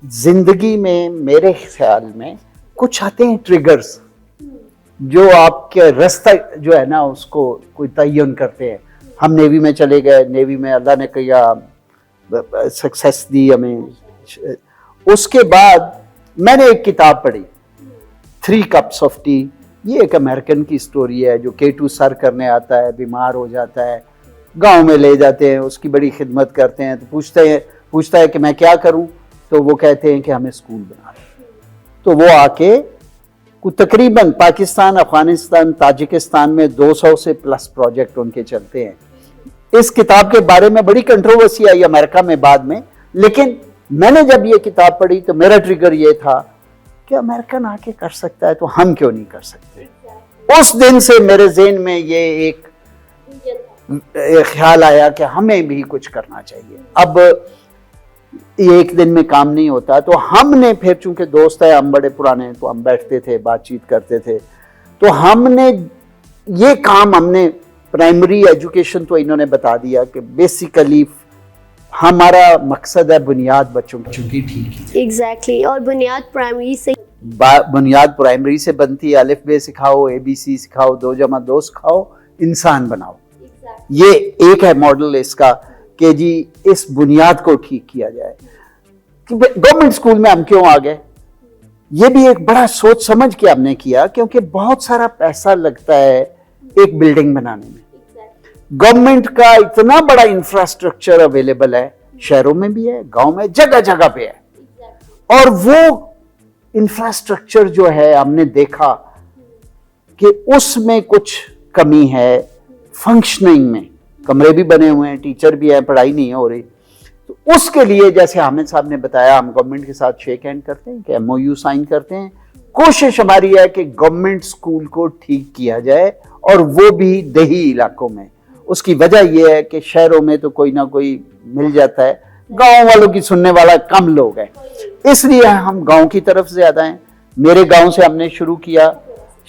زندگی میں میرے خیال میں کچھ آتے ہیں ٹریگرز جو آپ کے رستہ جو ہے نا اس کو کوئی تعین کرتے ہیں. ہم نیوی میں چلے گئے, نیوی میں اللہ نے کیا سکسیس دی ہمیں. اس کے بعد میں نے ایک کتاب پڑھی 3 cups of tea. یہ ایک امریکن کی سٹوری ہے جو K2 سر کرنے آتا ہے, بیمار ہو جاتا ہے, گاؤں میں لے جاتے ہیں, اس کی بڑی خدمت کرتے ہیں. تو پوچھتا ہے کہ میں کیا کروں, تو وہ کہتے ہیں کہ ہمیں اسکول بنا دیں. تو وہ آ کے تقریباً پاکستان, افغانستان, تاجکستان میں 200 سے پلس پروجیکٹ ان کے چلتے ہیں. اس کتاب کے بارے میں بڑی کنٹروورسی آئی امریکہ میں بعد میں، لیکن میں نے جب یہ کتاب پڑھی تو میرا ٹریگر یہ تھا کہ امریکن آ کے کر سکتا ہے تو ہم کیوں نہیں کر سکتے. اس دن سے میرے ذہن میں یہ ایک خیال آیا کہ ہمیں بھی کچھ کرنا چاہیے. اب یہ ایک دن میں کام نہیں ہوتا، تو ہم نے پھر چونکہ دوست ہیں ہم بڑے پرانے، تو ہم بیٹھتے تھے بات چیت کرتے تھے، تو ہم نے یہ کام ہم نے پرائمری ایجوکیشن تو انہوں نے بتا دیا کہ بیسیکلی ہمارا مقصد ہے بنیاد بچوں کی ٹھیک ہے. ایگزیکٹلی. اور بنیاد پرائمری سے بنیاد پرائمری سے بنتی ہے. الف ب سکھاؤ، اے بی سی سکھاؤ، 2 + 2 سکھاؤ، انسان بناؤ. یہ ایک ہے ماڈل اس کا کہ جی اس بنیاد کو ٹھیک کیا جائے. گورنمنٹ اسکول میں ہم کیوں آ گئے؟ یہ بھی ایک بڑا سوچ سمجھ کے ہم نے کیا، کیونکہ بہت سارا پیسہ لگتا ہے ایک بلڈنگ بنانے میں. گورنمنٹ کا اتنا بڑا انفراسٹرکچر اویلیبل ہے، شہروں میں بھی ہے، گاؤں میں، جگہ جگہ پہ ہے. اور وہ انفراسٹرکچر جو ہے ہم نے دیکھا کہ اس میں کچھ کمی ہے فنکشننگ میں. کمرے بھی بنے ہوئے ہیں، ٹیچر بھی ہیں، پڑھائی نہیں ہو رہی. تو اس کے لیے جیسے حامد صاحب نے بتایا، ہم گورنمنٹ کے ساتھ شیک ہینڈ کرتے ہیں کہ MOU سائن کرتے ہیں. کوشش ہماری ہے کہ گورنمنٹ اسکول کو ٹھیک کیا جائے، اور وہ بھی دیہی علاقوں میں. اس کی وجہ یہ ہے کہ شہروں میں تو کوئی نہ کوئی مل جاتا ہے، گاؤں والوں کی سننے والا کم لوگ ہیں، اس لیے ہم گاؤں کی طرف زیادہ ہیں. میرے گاؤں سے ہم نے شروع کیا،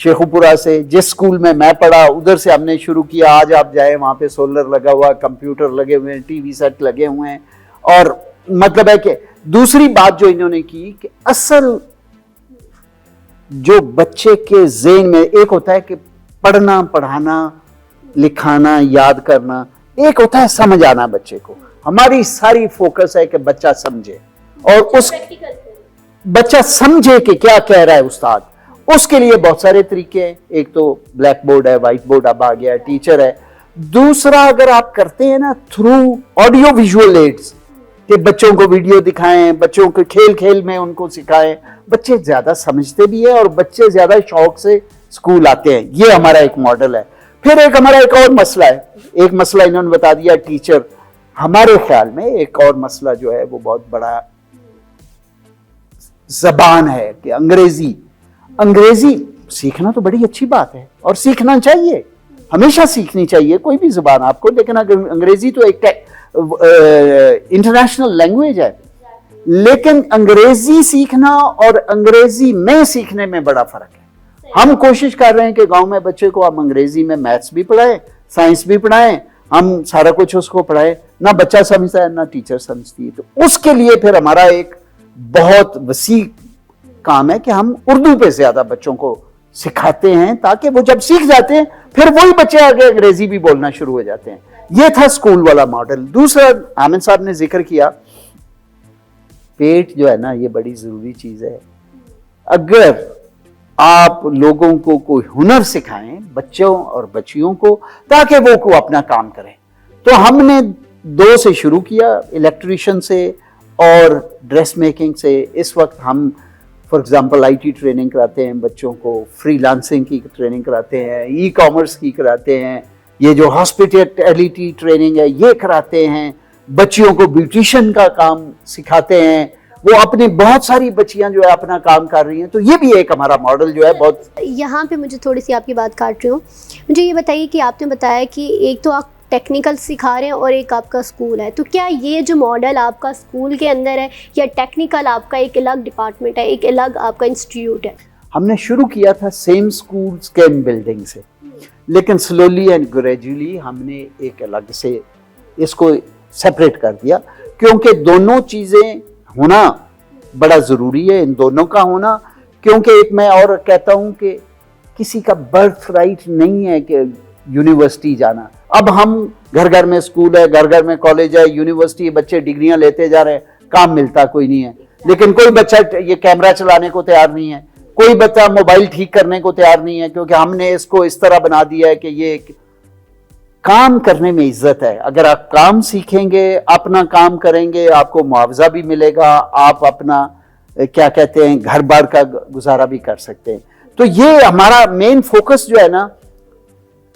شیخو پورہ سے، جس اسکول میں میں پڑھا ادھر سے ہم نے شروع کیا. آج آپ جائیں وہاں پہ سولر لگا ہوا، کمپیوٹر لگے ہوئے ہیں، ٹی وی سیٹ لگے ہوئے ہیں. اور مطلب ہے کہ دوسری بات جو انہوں نے کی کہ اصل جو بچے کے ذہن میں ایک ہوتا ہے کہ پڑھنا، پڑھانا، لکھانا، یاد کرنا، ایک ہوتا ہے سمجھ آنا بچے کو. ہماری ساری فوکس ہے کہ بچہ سمجھے، اور اس بچہ سمجھے کہ کیا کہہ رہا ہے استاد. اس کے لیے بہت سارے طریقے ہیں. ایک تو بلیک بورڈ ہے، وائٹ بورڈ اب آ گیا ہے، ٹیچر ہے. دوسرا اگر آپ کرتے ہیں نا تھرو آڈیو ویژول ایڈز، کہ بچوں کو ویڈیو دکھائیں، بچوں کو کھیل کھیل میں ان کو سکھائیں، بچے زیادہ سمجھتے بھی ہیں اور بچے زیادہ شوق سے اسکول آتے ہیں. یہ ہمارا ایک ماڈل ہے. پھر ہمارا ایک اور مسئلہ ہے. ایک مسئلہ انہوں نے بتا دیا ٹیچر. ہمارے خیال میں ایک اور مسئلہ جو ہے وہ بہت بڑا زبان ہے کہ انگریزی سیکھنا تو بڑی اچھی بات ہے اور سیکھنا چاہیے، ہمیشہ سیکھنی چاہیے کوئی بھی زبان آپ کو. لیکن اگر انگریزی تو ایک انٹرنیشنل لینگویج ہے، لیکن انگریزی سیکھنا اور انگریزی میں سیکھنے میں بڑا فرق ہے. ہم کوشش کر رہے ہیں کہ گاؤں میں بچے کو ہم انگریزی میں میتھس بھی پڑھائیں، سائنس بھی پڑھائیں، ہم سارا کچھ اس کو پڑھائیں. نہ بچہ سمجھتا ہے نہ ٹیچر سمجھتی ہے. تو اس کے لیے پھر ہمارا ایک بہت وسیع کام ہے کہ ہم اردو پہ زیادہ بچوں کو سکھاتے ہیں، تاکہ وہ جب سیکھ جاتے ہیں پھر وہی بچے آگے انگریزی بھی بولنا شروع ہو جاتے ہیں. یہ تھا اسکول والا ماڈل. دوسرا حامد صاحب نے ذکر کیا، پیٹ جو ہے نا یہ بڑی ضروری چیز ہے. اگر آپ لوگوں کو کوئی ہنر سکھائیں بچوں اور بچیوں کو تاکہ وہ کو اپنا کام کریں. تو ہم نے 2 سے شروع کیا، الیکٹریشین سے اور ڈریس میکنگ سے. اس وقت ہم فار ایگزامپل IT ٹریننگ کراتے ہیں بچوں کو، فری لانسنگ کی ٹریننگ کراتے ہیں، ای کامرس کی کراتے ہیں، یہ جو ہاسپٹیلٹی ٹریننگ ہے یہ کراتے ہیں. بچیوں کو بیوٹیشین کا کام سکھاتے ہیں. وہ اپنی بہت ساری بچیاں جو ہے اپنا کام کر رہی ہیں. تو یہ بھی ایک ہمارا ماڈل جو ہے بہت. یہاں پہ مجھے تھوڑی سی آپ کی بات کاٹ رہی ہوں. مجھے یہ بتائیے کہ آپ نے بتایا کہ ایک تو آپ ٹیکنیکل سکھا رہے ہیں اور ایک آپ کا اسکول ہے، تو کیا یہ جو ماڈل آپ کا اسکول کے اندر ہے یا ٹیکنیکل آپ کا ایک الگ ڈپارٹمنٹ ہے، ایک الگ آپ کا انسٹیٹیوٹ ہے؟ ہم نے شروع کیا تھا سیم اسکول سیم بلڈنگ سے، لیکن سلولی اینڈ گریجولی ہم نے ایک الگ سے اس کو سپریٹ کر دیا، کیونکہ دونوں چیزیں ہونا بڑا ضروری ہے، ان دونوں کا ہونا. کیونکہ ایک میں اور کہتا ہوں کہ کسی کا برتھ رائٹ نہیں ہے کہ یونیورسٹی جانا. اب ہم گھر گھر میں اسکول ہے، گھر گھر میں کالج ہے، یونیورسٹی، بچے ڈگریاں لیتے جا رہے ہیں، کام ملتا کوئی نہیں ہے. لیکن کوئی بچہ یہ کیمرہ چلانے کو تیار نہیں ہے، کوئی بچہ موبائل ٹھیک کرنے کو تیار نہیں ہے، کیونکہ ہم نے اس کو اس طرح بنا دیا ہے کہ یہ کام کرنے میں عزت ہے. اگر آپ کام سیکھیں گے، اپنا کام کریں گے، آپ کو معاوضہ بھی ملے گا، آپ اپنا کیا کہتے ہیں گھر بار کا گزارا بھی کر سکتے ہیں. تو یہ ہمارا مین فوکس جو ہے نا،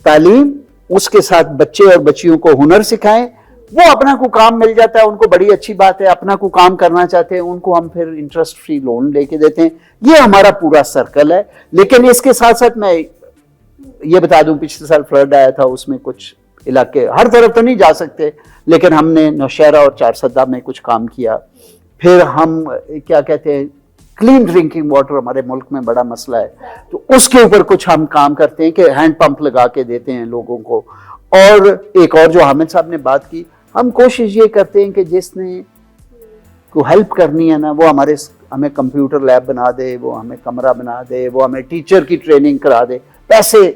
تعلیم اس کے ساتھ بچے اور بچیوں کو ہنر سکھائیں. وہ اپنا کو کام مل جاتا ہے ان کو, بڑی اچھی بات ہے. اپنا کو کام کرنا چاہتے ہیں ان کو ہم پھر انٹرسٹ فری لون لے کے دیتے ہیں. یہ ہمارا پورا سرکل ہے. لیکن اس کے ساتھ ساتھ میں یہ بتا دوں, پچھلے سال فلڈ آیا تھا, اس میں کچھ علاقے, ہر طرف تو نہیں جا سکتے, لیکن ہم نے نوشہرہ اور چارسدہ میں کچھ کام کیا. پھر ہم کیا کہتے ہیں, کلین ڈرنکنگ واٹر ہمارے ملک میں بڑا مسئلہ ہے, تو اس کے اوپر کچھ ہم کام کرتے ہیں کہ ہینڈ پمپ لگا کے دیتے ہیں لوگوں کو. اور ایک اور جو حامد صاحب نے بات کی, ہم کوشش یہ کرتے ہیں کہ جس نے کو ہیلپ کرنی ہے نا, وہ ہمیں کمپیوٹر لیب بنا دے, وہ ہمیں کمرہ بنا دے, وہ ہمیں ٹیچر کی ٹریننگ کرا دے. پیسے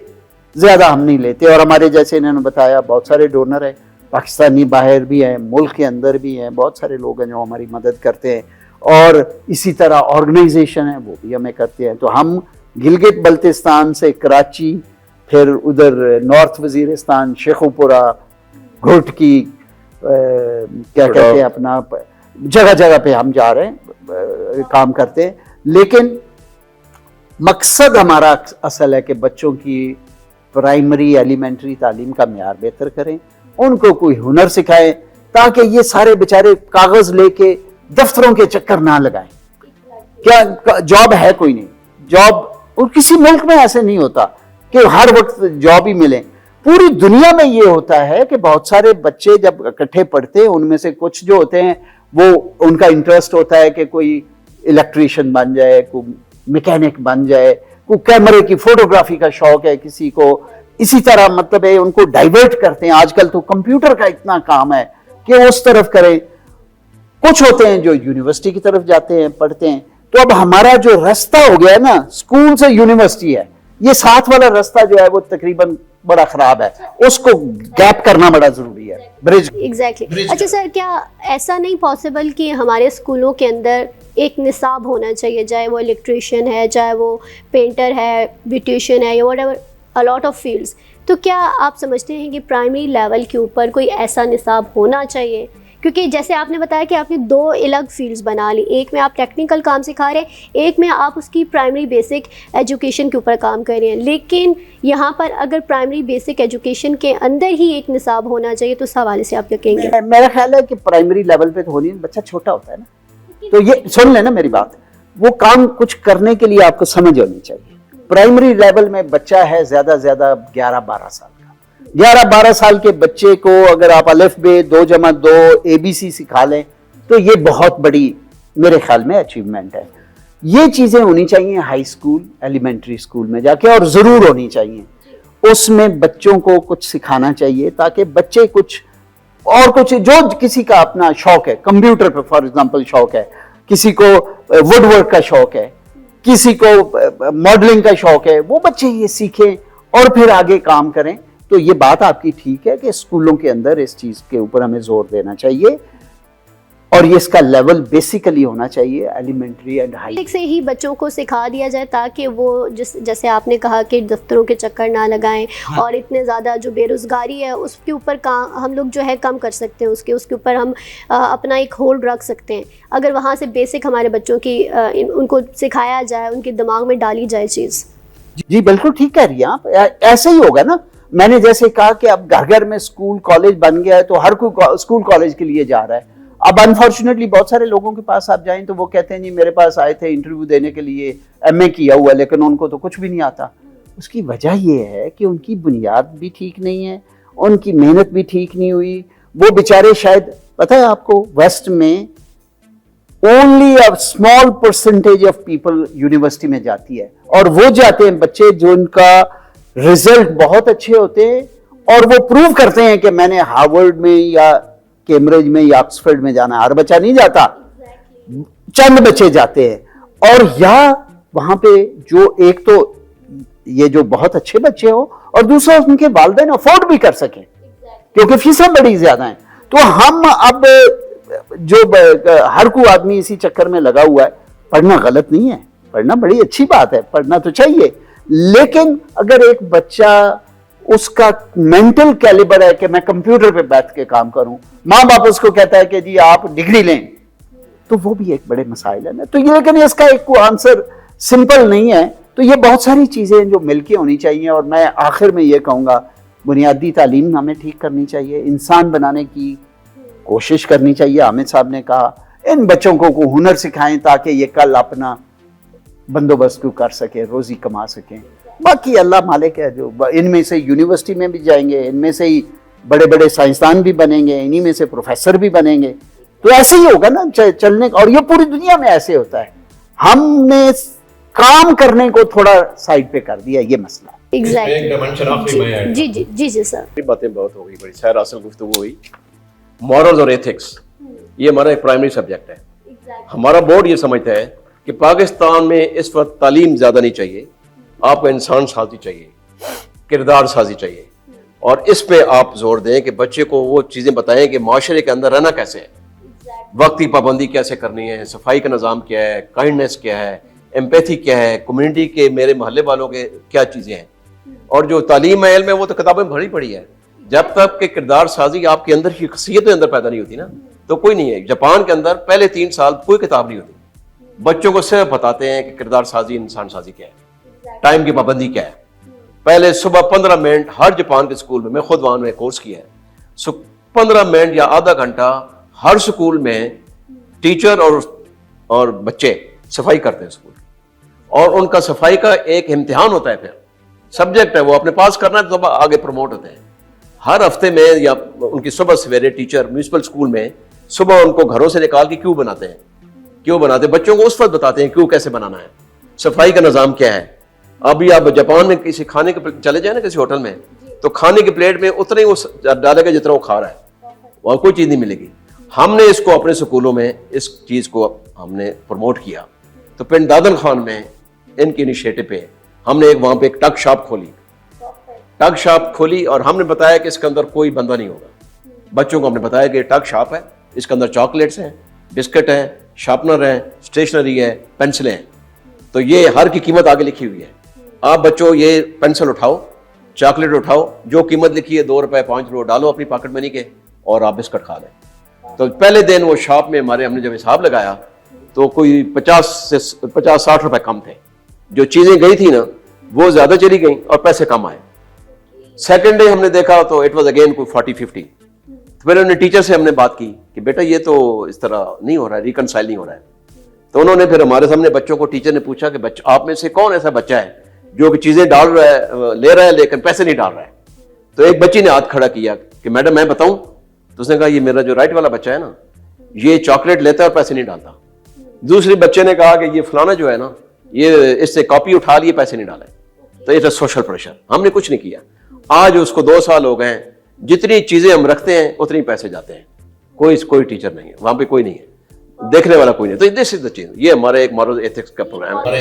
زیادہ ہم نہیں لیتے. اور ہمارے جیسے انہوں نے بتایا بہت سارے ڈونر ہیں, پاکستانی باہر بھی ہیں, ملک کے اندر بھی ہیں, بہت سارے لوگ ہیں جو ہماری مدد کرتے ہیں. اور اسی طرح آرگنائزیشن ہے وہ بھی ہمیں کرتے ہیں. تو ہم گلگت بلتستان سے کراچی, پھر ادھر نارتھ وزیرستان, شیخوپورہ, گھوٹکی, کیا کہتے ہیں اپنا, جگہ جگہ پہ ہم جا رہے ہیں, کام کرتے ہیں. لیکن مقصد ہمارا اصل ہے کہ بچوں کی پرائمری ایلیمنٹری تعلیم کا معیار بہتر کریں, ان کو کوئی ہنر سکھائیں, تاکہ یہ سارے بیچارے کاغذ لے کے دفتروں کے چکر نہ لگائیں. کیا جاب ہے کوئی نہیں, جاب اور کسی ملک میں ایسے نہیں ہوتا کہ ہر وقت جاب ہی ملے. پوری دنیا میں یہ ہوتا ہے کہ بہت سارے بچے جب اکٹھے پڑھتے ہیں, ان میں سے کچھ جو ہوتے ہیں وہ ان کا انٹرسٹ ہوتا ہے کہ کوئی الیکٹریشین بن جائے, کوئی میکینک بن جائے, کوئی کیمرے کی فوٹوگرافی کا شوق ہے کسی کو. اسی طرح مطلب ہے ان کو ڈائیورٹ کرتے ہیں. آج کل تو کمپیوٹر کا اتنا کام ہے کہ اس طرف کریں. کچھ ہوتے ہیں جو یونیورسٹی کی طرف جاتے ہیں, پڑھتے ہیں. تو اب ہمارا جو رستہ ہو گیا ہے نا, اسکول سے یونیورسٹی ہے, یہ ساتھ والا رستہ جو ہے وہ تقریباً بڑا خراب ہے, اس کو گیپ کرنا بڑا ضروری ہے, برج. ایگزیکٹلی. اچھا سر, کیا ایسا نہیں پاسبل کہ ہمارے اسکولوں کے اندر ایک نصاب ہونا چاہیے, چاہے وہ الیکٹریشین ہے, چاہے وہ پینٹر ہے, بیوٹیشین ہے, یا what ever a lot of fields, تو کیا آپ سمجھتے ہیں کہ پرائمری لیول کے اوپر کوئی ایسا نصاب ہونا چاہیے؟ کیونکہ جیسے آپ نے بتایا کہ آپ نے 2 الگ فیلڈز بنا لی, ایک میں آپ ٹیکنیکل کام سکھا رہے ہیں, ایک میں آپ اس کی پرائمری بیسک ایجوکیشن کے اوپر کام کر رہے ہیں. لیکن یہاں پر اگر پرائمری بیسک ایجوکیشن کے اندر ہی ایک نصاب ہونا چاہیے, تو اس حوالے سے آپ کیا کہیں گے؟ میرا خیال ہے کہ پرائمری لیول پہ تو ہونی, بچہ چھوٹا ہوتا ہے نا, تو یہ سن لیں نا میری بات, وہ کام کچھ کرنے کے لیے آپ کو سمجھ ہونی چاہیے. پرائمری لیول میں بچہ ہے زیادہ زیادہ 11-12 سال کا. 11-12 سال کے بچے کو اگر آپ الف بے 2+2 ABC سکھا لیں تو یہ بہت بڑی میرے خیال میں اچیومنٹ ہے. یہ چیزیں ہونی چاہیے ہائی اسکول, ایلیمنٹری اسکول میں جا کے, اور ضرور ہونی چاہیے. اس میں بچوں کو کچھ سکھانا چاہیے تاکہ بچے کچھ اور کچھ, جو کسی کا اپنا شوق ہے, کمپیوٹر پہ فار ایگزامپل شوق ہے, کسی کو ووڈ ورک کا شوق ہے, کسی کو ماڈلنگ کا شوق ہے, وہ بچے یہ سیکھیں اور پھر آگے کام کریں. تو یہ بات آپ کی ٹھیک ہے کہ اسکولوں کے اندر اس چیز کے اوپر ہمیں زور دینا چاہیے, اور یہ اس کا لیول بیسیکلی ہونا چاہیے ایلیمنٹری اینڈ ہائی سے ہی بچوں کو سکھا دیا جائے, تاکہ وہ جیسے آپ نے کہا کہ دفتروں کے چکر نہ لگائیں, اور اتنے زیادہ جو بے روزگاری ہے اس کے اوپر ہم لوگ جو ہے کم کر سکتے ہیں, اس کے اوپر ہم اپنا ایک ہولڈ رکھ سکتے ہیں, اگر وہاں سے بیسک ہمارے بچوں کی ان کو سکھایا جائے, ان کے دماغ میں ڈالی جائے چیز. جی بالکل ٹھیک کہہ رہی ہیں آپ, ایسے ہی ہوگا نا. میں نے جیسے کہا کہ اب گھر گھر میں اسکول کالج بن گیا ہے, تو ہر کوئی اسکول کالج کے لیے جا رہا ہے. اب انفارچونیٹلی بہت سارے لوگوں کے پاس آپ جائیں تو وہ کہتے ہیں جی میرے پاس آئے تھے انٹرویو دینے کے لیے, MA کیا ہوا ہے, لیکن ان کو تو کچھ بھی نہیں آتا. اس کی وجہ یہ ہے کہ ان کی بنیاد بھی ٹھیک نہیں ہے, ان کی محنت بھی ٹھیک نہیں ہوئی. وہ بیچارے شاید پتہ ہے آپ کو, ویسٹ میں only a small percentage of people university میں جاتی ہے, اور وہ جاتے ہیں بچے جن کا رزلٹ بہت اچھے ہوتے ہیں, اور وہ پروو کرتے ہیں کہ میں نے ہارورڈ میں یا کیمبرج میں یا آکسفورڈ میں جانا ہے. ہر بچہ نہیں جاتا, چند بچے جاتے ہیں. اور یا وہاں پہ جو ایک تو یہ جو بہت اچھے بچے ہو, اور دوسرا ان کے والدین افورڈ بھی کر سکیں, کیونکہ فیسیں بڑی زیادہ ہیں. تو ہم اب جو ہر کوئی آدمی اسی چکر میں لگا ہوا ہے. پڑھنا غلط نہیں ہے, پڑھنا بڑی اچھی بات ہے, پڑھنا تو چاہیے, لیکن اگر ایک بچہ اس کا مینٹل کیلیبر ہے کہ میں کمپیوٹر پہ بیٹھ کے کام کروں, ماں باپ اس کو کہتا ہے کہ جی آپ ڈگری لیں, تو وہ بھی ایک بڑے مسائل ہے. تو یہ لیکن اس کا ایک کوئی آنسر سمپل نہیں ہے. تو یہ بہت ساری چیزیں جو مل کے ہونی چاہیے. اور میں آخر میں یہ کہوں گا, بنیادی تعلیم ہمیں ٹھیک کرنی چاہیے, انسان بنانے کی کوشش کرنی چاہیے. حامد صاحب نے کہا ان بچوں کو ہنر سکھائیں تاکہ یہ کل اپنا بندوبست کر سکیں, روزی کما سکیں. باقی اللہ مالک ہے, جو ان میں سے یونیورسٹی میں بھی جائیں گے, ان میں سے ہی بڑے بڑے سائنسدان بھی بنیں گے, انہی میں سے پروفیسر بھی بنیں گے. تو ایسے ہی ہوگا نا چلنے کا, اور یہ پوری دنیا میں ایسے ہوتا ہے. ہم نے کام کرنے کو تھوڑا سائڈ پہ کر دیا, یہ مسئلہ. جی جی جی جی سر, باتیں بہت ہو گئی, بڑی سیر حاصل گفتگو ہوئی. مورلز اور ایتھکس یہ ہمارا ایک پرائمری سبجیکٹ ہے. ہمارا بورڈ یہ سمجھتا ہے کہ پاکستان میں اس وقت تعلیم زیادہ نہیں چاہیے, آپ کو انسان سازی چاہیے, کردار سازی چاہیے, اور اس پہ آپ زور دیں کہ بچے کو وہ چیزیں بتائیں کہ معاشرے کے اندر رہنا کیسے ہے, وقت کی پابندی کیسے کرنی ہے, صفائی کا نظام کیا ہے, کائنڈنیس کیا ہے, ایمپیتھی کیا ہے, کمیونٹی کے میرے محلے والوں کے کیا چیزیں ہیں. اور جو تعلیم ہے, علم ہے, وہ تو کتابیں بھری پڑی ہے. جب تک کہ کردار سازی آپ کے اندر شخصیت کے اندر پیدا نہیں ہوتی نا, تو کوئی نہیں ہے. جاپان کے اندر پہلے 3 سال کوئی کتاب نہیں ہوتی, بچوں کو صرف بتاتے ہیں کہ کردار سازی, انسان سازی کیا ہے, ٹائم کی پابندی کیا ہے. پہلے صبح 15 منٹ ہر جاپان کے اسکول میں خود وہاں میں کورس کیا ہے, 15 منٹ یا آدھا گھنٹہ ہر اسکول میں ٹیچر اور بچے صفائی کرتے ہیں اسکول, اور ان کا صفائی کا ایک امتحان ہوتا ہے, پھر سبجیکٹ ہے, وہ اپنے پاس کرنا ہے تو آگے پروموٹ ہوتے ہیں. ہر ہفتے میں یا ان کی صبح سویرے ٹیچر میونسپل اسکول میں صبح ان کو گھروں سے نکال کے کیوں بناتے ہیں, بچوں کو اس وقت بتاتے ہیں کیوں کیسے بنانا ہے, صفائی کا نظام کیا ہے. ابھی آپ جاپان میں کسی کھانے کے چلے جائیں نا کسی ہوٹل میں, تو کھانے کی پلیٹ میں اتنا ہی وہ ڈالے گا جتنا وہ کھا رہا ہے, اور کوئی چیز نہیں ملے گی. ہم نے اس کو اپنے سکولوں میں اس چیز کو ہم نے پروموٹ کیا. تو پنڈ دادن خان میں ان کی انیشیٹو پہ ہم نے وہاں پہ ایک ٹگ شاپ کھولی, اور ہم نے بتایا کہ اس کے اندر کوئی بندہ نہیں ہوگا. بچوں کو ہم نے بتایا کہ ٹگ شاپ ہے, اس کے اندر چاکلیٹس ہیں, بسکٹ ہیں, شارپنر ہیں, اسٹیشنری ہے, پینسلیں ہیں. تو یہ ہر کی قیمت آگے لکھی ہوئی ہے. آپ بچوں یہ پینسل اٹھاؤ, چاکلیٹ اٹھاؤ, جو قیمت لکھی ہے 2 روپے 5 روپے ڈالو اپنی پاکٹ منی کے, اور آپ بسکٹ کھا لیں. تو پہلے دن وہ شاپ میں ہم نے جب حساب لگایا تو کوئی 50-60 روپے کم تھے. جو چیزیں گئی تھی نا وہ زیادہ چلی گئیں اور پیسے کم آئے. سیکنڈ ڈے ہم نے دیکھا تو اٹ واز اگین کوئی 40-50. پھر انہوں نے ٹیچر سے ہم نے بات کی کہ بیٹا یہ تو اس طرح نہیں ہو رہا ہے, ریکنسائل نہیں ہو رہا ہے. تو انہوں نے پھر ہمارے سامنے بچوں کو, ٹیچر نے پوچھا کہ آپ میں سے کون ایسا بچہ ہے جو کہ چیزیں ڈال رہا ہے, لے رہا ہے لیکن پیسے نہیں ڈال رہا ہے. تو ایک بچی نے ہاتھ کھڑا کیا کہ میڈم میں بتاؤں. تو اس نے کہا یہ میرا جو رائٹ والا بچہ ہے نا, یہ چاکلیٹ لیتا ہے اور پیسے نہیں ڈالتا. دوسرے بچے نے کہا کہ یہ فلانا جو ہے نا, یہ اس سے کاپی اٹھا لی, پیسے نہیں ڈالے. تو یہ سوشل پریشر, ہم نے کچھ نہیں کیا. آج اس کو 2 سال ہو گئے ہیں, جتنی چیزیں ہم رکھتے ہیں اتنی پیسے جاتے ہیں. کوئی ٹیچر نہیں ہے وہاں پہ, کوئی نہیں ہے, دیکھنے والا کوئی نہیں. تو دس از دی چیز. یہ ہمارا ایک مورل ایتھکس کا پروگرام ہے.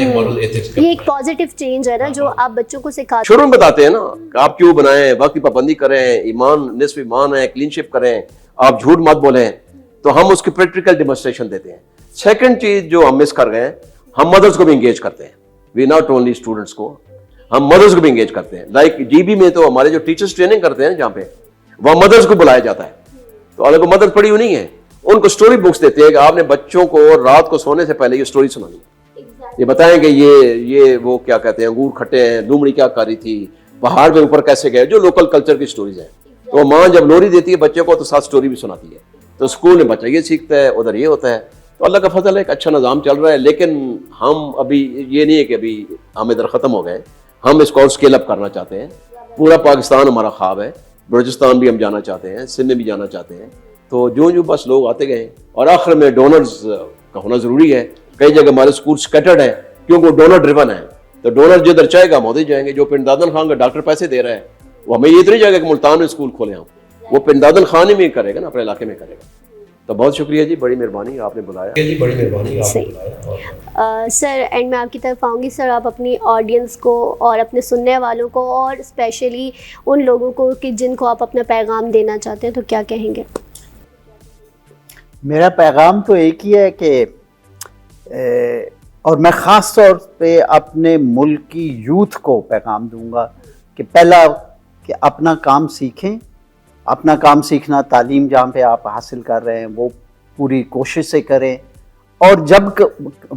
یہ ایک پازیٹیو چینج ہے نا جو آپ بچوں کو سکھاتے ہیں. شروع میں بتاتے ہیں نا کہ آپ کیوں بنائیں, وقت کی پابندی کریں, ایمان نصف ایمان ہے, کلین شپ کریں, آپ جھوٹ مت بولیں. تو ہم اس کی پریکٹیکل ڈیمونسٹریشن دیتے ہیں. سیکنڈ چیز جو ہم مس کر گئے ہیں, ہم مدرس کو بھی انگیج کرتے ہیں. وی ناٹ اونلی اسٹوڈنٹس کو, ہم مدرس کو بھی انگیج کرتے ہیں. لائک جی بی میں تو ہمارے جو ٹیچرس ٹریننگ کرتے ہیں جہاں پہ, وہاں مدرس کو بلایا جاتا ہے. تو اگر مدرس پڑھی ہوئی نہیں ہے, ان کو سٹوری بکس دیتے ہیں کہ آپ نے بچوں کو رات کو سونے سے پہلے یہ سٹوری سنانی, یہ بتائیں کہ یہ وہ کیا کہتے ہیں, انگور کھٹے ہیں, لومڑی کیا کاری تھی, پہاڑ کے اوپر کیسے گئے, جو لوکل کلچر کی سٹوریز ہیں. تو ماں جب لوری دیتی ہے بچے کو تو ساتھ سٹوری بھی سناتی ہے. تو اسکول میں بچہ یہ سیکھتا ہے, ادھر یہ ہوتا ہے. تو اللہ کا فضل ہے, ایک اچھا نظام چل رہا ہے. لیکن ہم ابھی یہ نہیں ہے کہ ابھی ہم ادھر ختم ہو گئے, ہم اس کو اور اسکیل اپ کرنا چاہتے ہیں. پورا پاکستان ہمارا خواب ہے, بلوچستان بھی ہم جانا چاہتے ہیں, سندھ میں بھی جانا چاہتے ہیں. تو جو بس لوگ آتے گئے, اور آخر میں ڈونرز کا ہونا ضروری ہے. کئی جگہ ہمارے اسکول سکیٹرڈ ہیں کیونکہ وہ ڈونر ڈریون ہیں. تو ڈونر جدھر چاہے گا ہم ادھر جائیں گے. جو پنڈ دادن خان کا ڈاکٹر پیسے دے رہا ہے, وہ ہمیں یہ تو نہیں چاہے گا کہ ملتان میں اسکول کھولیں ہم, وہ پنڈ دادن خان ہی میں کرے گا نا, اپنے علاقے میں کرے گا. تو بہت شکریہ جی, بڑی مہربانی آپ نے بلایا. سر اینڈ میں آپ کی طرف آؤں گی. سر آپ اپنی آڈینس کو اور اپنے سننے والوں کو اور اسپیشلی ان لوگوں کو کہ جن کو آپ اپنا پیغام دینا چاہتے ہیں, تو کیا کہیں گے؟ میرا پیغام تو ایک ہی ہے کہ اور میں خاص طور پہ اپنے ملک کی یوتھ کو پیغام دوں گا کہ پہلا کہ اپنا کام سیکھیں. اپنا کام سیکھنا, تعلیم جہاں پہ آپ حاصل کر رہے ہیں وہ پوری کوشش سے کریں, اور جب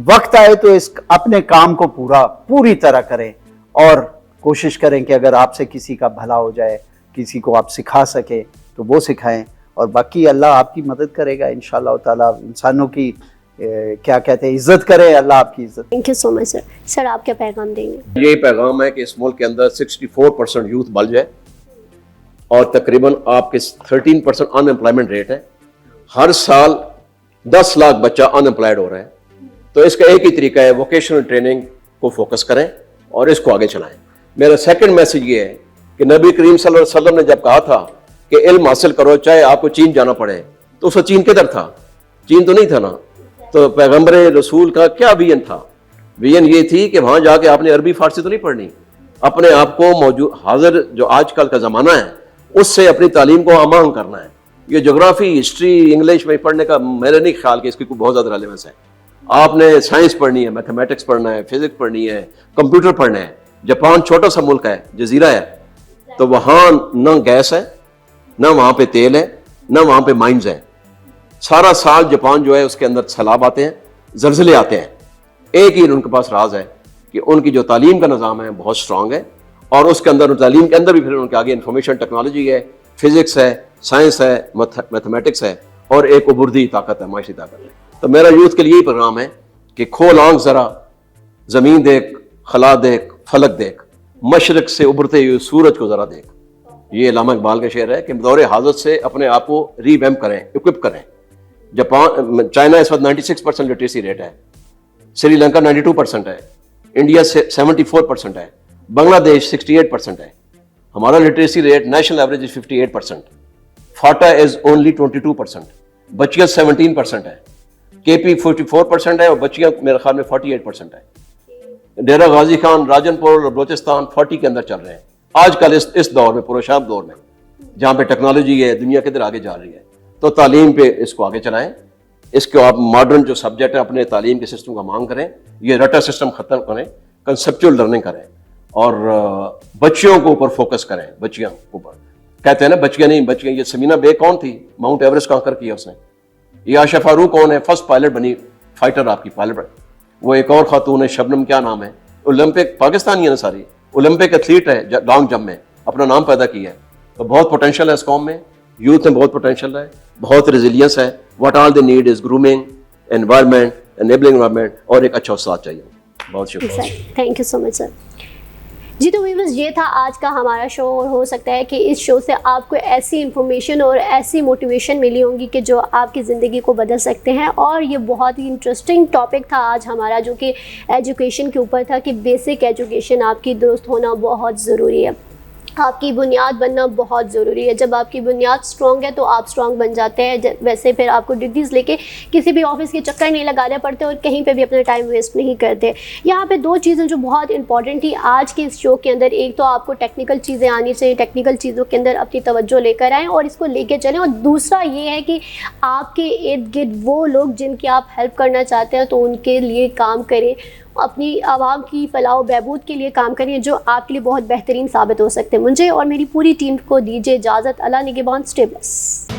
وقت آئے تو اس اپنے کام کو پوری طرح کریں, اور کوشش کریں کہ اگر آپ سے کسی کا بھلا ہو جائے کسی کو آپ سکھا سکیں تو وہ سکھائیں, اور باقی اللہ آپ کی مدد کرے گا انشاءاللہ تعالیٰ. انسانوں کی کیا کہتے ہیں, عزت کرے اللہ آپ کی عزت. تھینک یو سو مچ سر. سر آپ کیا پیغام دیں گے؟ یہی پیغام ہے کہ اس ملک کے اندر 64% یوتھ بل جائے اور تقریباً آپ کے 13% ان امپلائمنٹ ریٹ ہے. ہر سال 10 لاکھ بچہ ان امپلائڈ ہو رہا ہے. تو اس کا ایک ہی طریقہ ہے, ووکیشنل ٹریننگ کو فوکس کریں اور اس کو آگے چلائیں. میرا سیکنڈ میسج یہ ہے کہ نبی کریم صلی اللہ علیہ وسلم نے جب کہا تھا کہ علم حاصل کرو چاہے آپ کو چین جانا پڑے, تو اس کا چین کدھر تھا؟ چین تو نہیں تھا نا. تو پیغمبر رسول کا کیا ویژن تھا؟ ویژن یہ تھی کہ وہاں جا کے آپ نے عربی فارسی تو نہیں پڑھنی, اپنے آپ کو موجود حاضر جو آج کل کا زمانہ ہے اس سے اپنی تعلیم کو آمانگ کرنا ہے. یہ جغرافی, ہسٹری انگلش میں پڑھنے کا میرا نہیں خیال کہ اس کی کوئی بہت زیادہ ریلیونس ہے. آپ نے سائنس پڑھنی ہے, میتھمیٹکس پڑھنا ہے, فزکس پڑھنی ہے, کمپیوٹر پڑھنا ہے. جاپان چھوٹا سا ملک ہے, جزیرہ ہے, تو وہاں نہ گیس ہے, نہ وہاں پہ تیل ہے, نہ وہاں پہ مائنز ہیں. سارا سال جاپان جو ہے اس کے اندر سیلاب آتے ہیں, زلزلے آتے ہیں. ایک ہی ان کے پاس راز ہے کہ ان کی جو تعلیم کا نظام ہے بہت اسٹرانگ ہے, اور اس کے اندر تعلیم کے اندر بھی پھر ان کے آگے انفارمیشن ٹیکنالوجی ہے, فزکس ہے, سائنس ہے, میتھمیٹکس ہے, اور ایک ابردی طاقت ہے, معاشی طاقت ہے. تو میرا یوتھ کے لیے یہی پیغام ہے کہ کھول آنکھ ذرا, زمین دیکھ, خلا دیکھ, فلک دیکھ, مشرق سے ابھرتے ہوئے سورج کو ذرا دیکھ. یہ علامہ اقبال کا شعر ہے کہ دور حاضر سے اپنے آپ کو ری ویمپ کریں, اکوپ کریں. چائنا اس وقت 96% لٹریسی ریٹ ہے, سری لنکا 92% ہے, انڈیا 74% ہے, بنگلہ دیش 68% ہے. ہمارا literacy rate national average 58%, FATA is only 22%, بچیاں 17% ہے, کے پی 44% ہے, اور بچیاں میرے خیال میں 48% ہے. ڈیرہ غازی خان, راجن پور اور بلوچستان 40 کے اندر چل رہے ہیں آج کل اس دور میں, پروشاب دور میں, جہاں پہ ٹیکنالوجی ہے, دنیا کدھر آگے جا رہی ہے. تو تعلیم پہ اس کو آگے چلائیں, اس کو آپ ماڈرن جو سبجیکٹ ہے اپنے تعلیم کے سسٹم کا مانگ کریں, یہ رٹا سسٹم ختم کریں, کنسپچول لرننگ کریں, اور بچیوں کو اوپر فوکس کریں. بچیاں اوپر کہتے ہیں نا, بچیاں نہیں, بچیاں. یہ سمینا بے کون تھی؟ ماؤنٹ ایوریسٹ کانکر کیا اس نے. یہ عائشہ فاروق کون ہے؟ فرسٹ پائلٹ بنی, فائٹر آپ کی پائلٹ. وہ ایک اور خاتون ہے, شبنم کیا نام ہے, اولمپک پاکستانی ہے نا ساری, اولمپک ایتھلیٹ ہے لانگ جمپ میں, اپنا نام پیدا کیا ہے. تو بہت پوٹینشیل ہے اس قوم میں, یوتھ میں بہت پوٹینشیل ہے, بہت ریزیلینس ہے. What all they need is grooming, environment, enabling environment, اور ایک اچھا استاد چاہیے. بہت شکریہ. تھینک یو سو مچ سر. جی تو ویورز, یہ تھا آج کا ہمارا شو, اور ہو سکتا ہے کہ اس شو سے آپ کو ایسی انفارمیشن اور ایسی موٹیویشن ملی ہوں گی کہ جو آپ کی زندگی کو بدل سکتے ہیں. اور یہ بہت ہی انٹرسٹنگ ٹاپک تھا آج ہمارا, جو کہ ایجوکیشن کے اوپر تھا, کہ بیسک ایجوکیشن آپ کی درست ہونا بہت ضروری ہے. آپ کی بنیاد بننا بہت ضروری ہے. جب آپ کی بنیاد اسٹرانگ ہے تو آپ اسٹرانگ بن جاتے ہیں. ویسے پھر آپ کو ڈگریز لے کے کسی بھی آفس کے چکر نہیں لگانے پڑتے, اور کہیں پہ بھی اپنا ٹائم ویسٹ نہیں کرتے. یہاں پہ 2 چیزیں جو بہت امپورٹنٹ تھی آج کے اس شو کے اندر, ایک تو آپ کو ٹیکنیکل چیزیں آنی چاہیے, ٹیکنیکل چیزوں کے اندر اپنی توجہ لے کر آئیں اور اس کو لے کے چلیں. اور دوسرا یہ ہے کہ آپ کے ارد گرد وہ لوگ جن کی آپ ہیلپ کرنا چاہتے ہیں تو ان کے لیے کام کریں, اپنی عوام کی فلاح و بہبود کے لیے کام کریں, جو آپ کے لیے بہت بہترین ثابت ہو سکتے ہیں. مجھے اور میری پوری ٹیم کو دیجیے اجازت. اللہ نگہبان. Stay blessed.